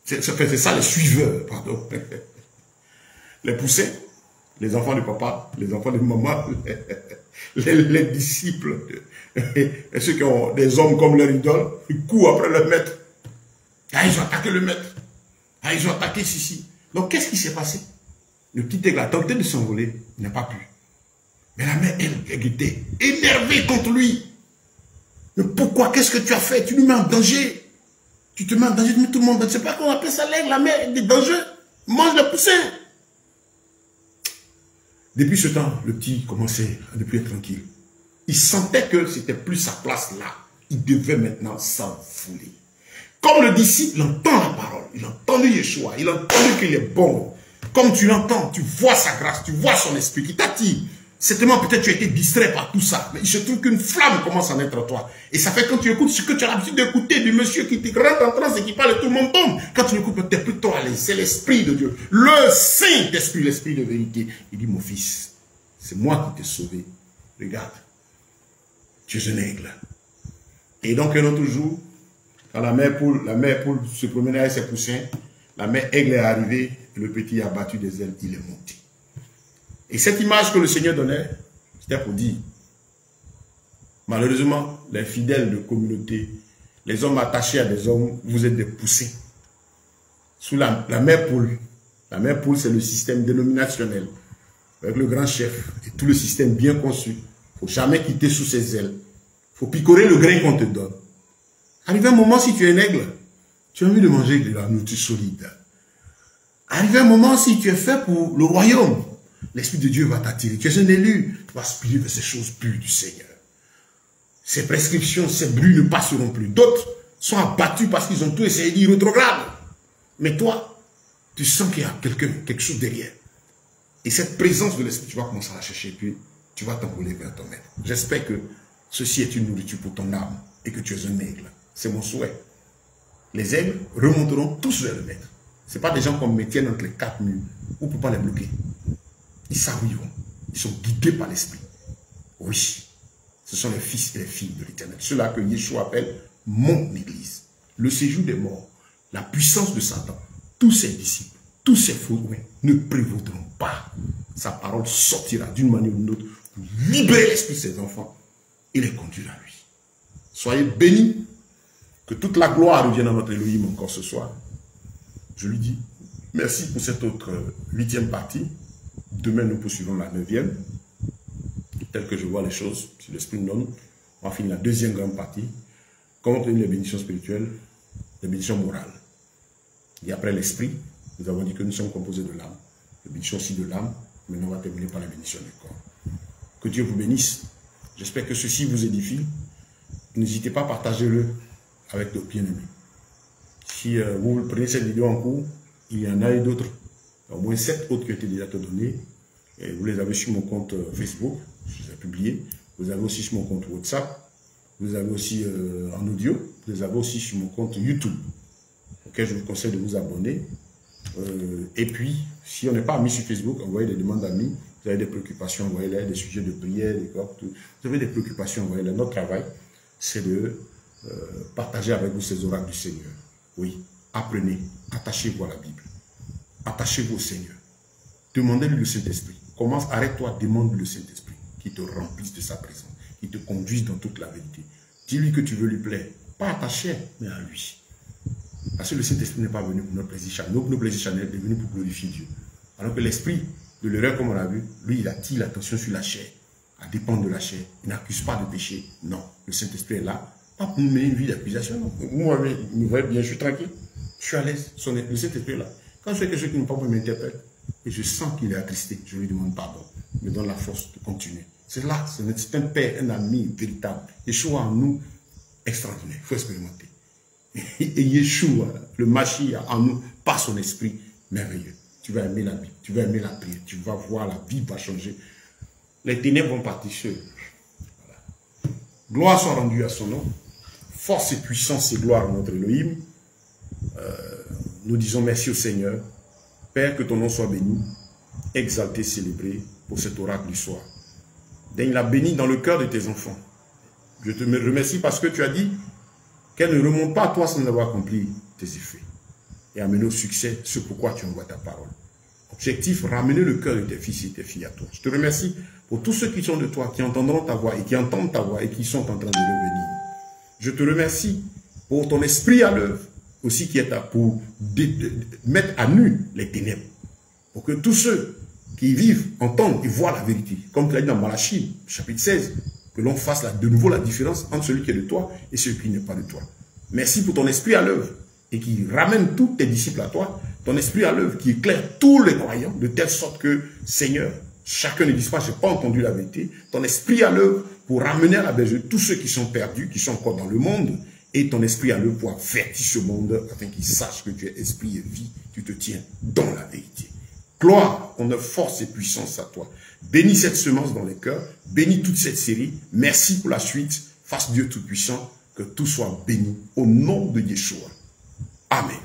C'est ça les suiveurs, pardon. Les poussins, les enfants de papa, les enfants de maman, les disciples, et ceux qui ont des hommes comme leur idole, ils courent après leur maître. Ah, ils ont attaqué le maître. Ah, ils ont attaqué ceci. Donc, qu'est-ce qui s'est passé? Le petit aigle a tenté de s'envoler, il n'a pas pu. Mais la mère, elle était énervée contre lui. Mais pourquoi? Qu'est-ce que tu as fait? Tu nous mets en danger. Tu te mets en danger, tu mets tout le monde. C'est pas qu'on appelle ça l'aigle, la mère, des dangers. Mange le poussin. Depuis ce temps, le petit commençait à ne plus être tranquille. Il sentait que c'était plus sa place là. Il devait maintenant s'envoler. Comme le disciple, il entend la parole. Il a entendu Yeshua. Il a entendu qu'il est bon. Comme tu l'entends, tu vois sa grâce, tu vois son esprit qui t'attire. Certainement, peut-être tu as été distrait par tout ça. Mais il se trouve qu'une flamme commence à naître en toi. Et ça fait quand tu écoutes ce que tu as l'habitude d'écouter du monsieur qui te rentre en transe et qui parle et tout le monde tombe. Quand tu l'écoutes, tu es plutôt à l'aise. C'est l'esprit de Dieu. Le Saint-Esprit, l'esprit de vérité. Il dit, mon fils, c'est moi qui t'ai sauvé. Regarde, tu es un aigle. Et donc, un autre jour, quand la mère poule se promenait avec ses poussins, la mère aigle est arrivée et le petit a battu des ailes, il est monté. Et cette image que le Seigneur donnait, c'était pour dire, malheureusement, les fidèles de communauté, les hommes attachés à des hommes, vous êtes des poussins. Sous la mère poule, c'est le système dénominationnel, avec le grand chef et tout le système bien conçu. Il ne faut jamais quitter sous ses ailes. Il faut picorer le grain qu'on te donne. Arrivé un moment, si tu es un aigle, tu as envie de manger de la nourriture solide. Arrivé un moment, si tu es fait pour le royaume, l'Esprit de Dieu va t'attirer. Tu es un élu, tu vas aspirer vers ces choses pures du Seigneur. Ces prescriptions, ces bruits ne passeront plus. D'autres sont abattus parce qu'ils ont tout essayé d'y rétrograde. Mais toi, tu sens qu'il y a quelque chose derrière. Et cette présence de l'Esprit, tu vas commencer à la chercher, puis tu vas t'envoler vers ton maître. J'espère que ceci est une nourriture pour ton âme et que tu es un aigle. C'est mon souhait. Les aigles remonteront tous vers le maître. Ce ne sont pas des gens qu'on me tienne entre les quatre murs. On ne peut pas les bloquer. Ils savent où ils vont. Ils sont guidés par l'esprit. Oui. Ce sont les fils et les filles de l'Éternel. Ceux-là que Yeshua appelle mon église. Le séjour des morts. La puissance de Satan. Tous ses disciples. Tous ses faux ne prévaudront pas. Sa parole sortira d'une manière ou d'une autre pour libérer l'esprit de ses enfants et les conduire à lui. Soyez bénis. Que toute la gloire revienne à notre Elohim encore ce soir. Je lui dis merci pour cette autre 8e partie. Demain, nous poursuivons la 9e. Tel que je vois les choses, si l'Esprit nous donne, on va finir la 2e grande partie. Contre les bénédictions spirituelles, les bénédictions morales. Et après l'Esprit, nous avons dit que nous sommes composés de l'âme. Les bénédictions aussi de l'âme. Maintenant, on va terminer par la bénédiction du corps. Que Dieu vous bénisse. J'espère que ceci vous édifie. N'hésitez pas à partager-le avec d'autres bien-aimés. Si vous prenez cette vidéo en cours, il y en a eu d'autres, au moins 7 autres qui ont été déjà données. Et vous les avez sur mon compte Facebook, je les ai publiés. Vous avez aussi sur mon compte WhatsApp. Vous avez aussi en audio. Vous les avez aussi sur mon compte YouTube, auquel je vous conseille de vous abonner. Et puis, si on n'est pas amis sur Facebook, envoyez des demandes d'amis. Vous avez des préoccupations, envoyez-les, des sujets de prière, des corps, tout. Vous avez des préoccupations, envoyez-les. Notre travail, c'est de partager avec vous ces oracles du Seigneur. Oui, apprenez, attachez-vous à la Bible. Attachez-vous au Seigneur. Demandez-lui le Saint-Esprit. Commence, arrête-toi, demande-lui le Saint-Esprit qui te remplisse de sa présence, qui te conduise dans toute la vérité. Dis-lui que tu veux lui plaire. Pas à ta chair, mais à lui. Parce que le Saint-Esprit n'est pas venu pour notre plaisir charnel. Notre plaisir charnel est venu pour glorifier Dieu. Alors que l'esprit de l'erreur, comme on l'a vu, lui, il attire l'attention sur la chair, à dépendre de la chair. Il n'accuse pas de péché. Non, le Saint-Esprit est là. Pas pour nous mener une vie d'accusation, non. Moi, il me voit bien, je suis tranquille. Je suis à l'aise. Le Saint-Esprit est là. Quand je fais quelque chose qui ne pas, il m'interpelle. Et je sens qu'il est attristé. Je lui demande pardon. Il me donne la force de continuer. C'est là, c'est un père, un ami véritable. Yeshua en nous, extraordinaire. Il faut expérimenter. Et Yeshua, le Mashiach en nous, par son esprit merveilleux. Tu vas aimer la Bible, tu vas aimer la prière, tu vas voir, la vie va changer. Les ténèbres vont partir seules. Voilà. Gloire soit rendue à son nom. Force et puissance et gloire à notre Elohim. Nous disons merci au Seigneur. Père, que ton nom soit béni, exalté, célébré pour cet oracle du soir. Daigne la béni dans le cœur de tes enfants. Je te remercie parce que tu as dit qu'elle ne remonte pas à toi sans avoir accompli tes effets. Et amener au succès ce pourquoi tu envoies ta parole. Objectif, ramener le cœur de tes fils et tes filles à toi. Je te remercie pour tous ceux qui sont de toi, qui entendront ta voix et qui entendent ta voix et qui sont en train de revenir. Je te remercie pour ton esprit à l'œuvre, aussi qui est là pour mettre à nu les ténèbres. Pour que tous ceux qui vivent, entendent et voient la vérité. Comme tu l'as dit dans Malachie, chapitre 16, que l'on fasse de nouveau la différence entre celui qui est de toi et celui qui n'est pas de toi. Merci pour ton esprit à l'œuvre et qui ramène tous tes disciples à toi, ton esprit à l'œuvre qui éclaire tous les croyants, de telle sorte que, Seigneur, chacun ne dise pas, je n'ai pas entendu la vérité, ton esprit à l'œuvre pour ramener à la bergerie tous ceux qui sont perdus, qui sont encore dans le monde, et ton esprit à l'œuvre pour avertir ce monde, afin qu'ils sachent que tu es esprit et vie, tu te tiens dans la vérité. Gloire, honneur, force et puissance à toi. Bénis cette semence dans les cœurs, bénis toute cette série, merci pour la suite, fasse Dieu Tout-Puissant, que tout soit béni au nom de Yeshua. Amen.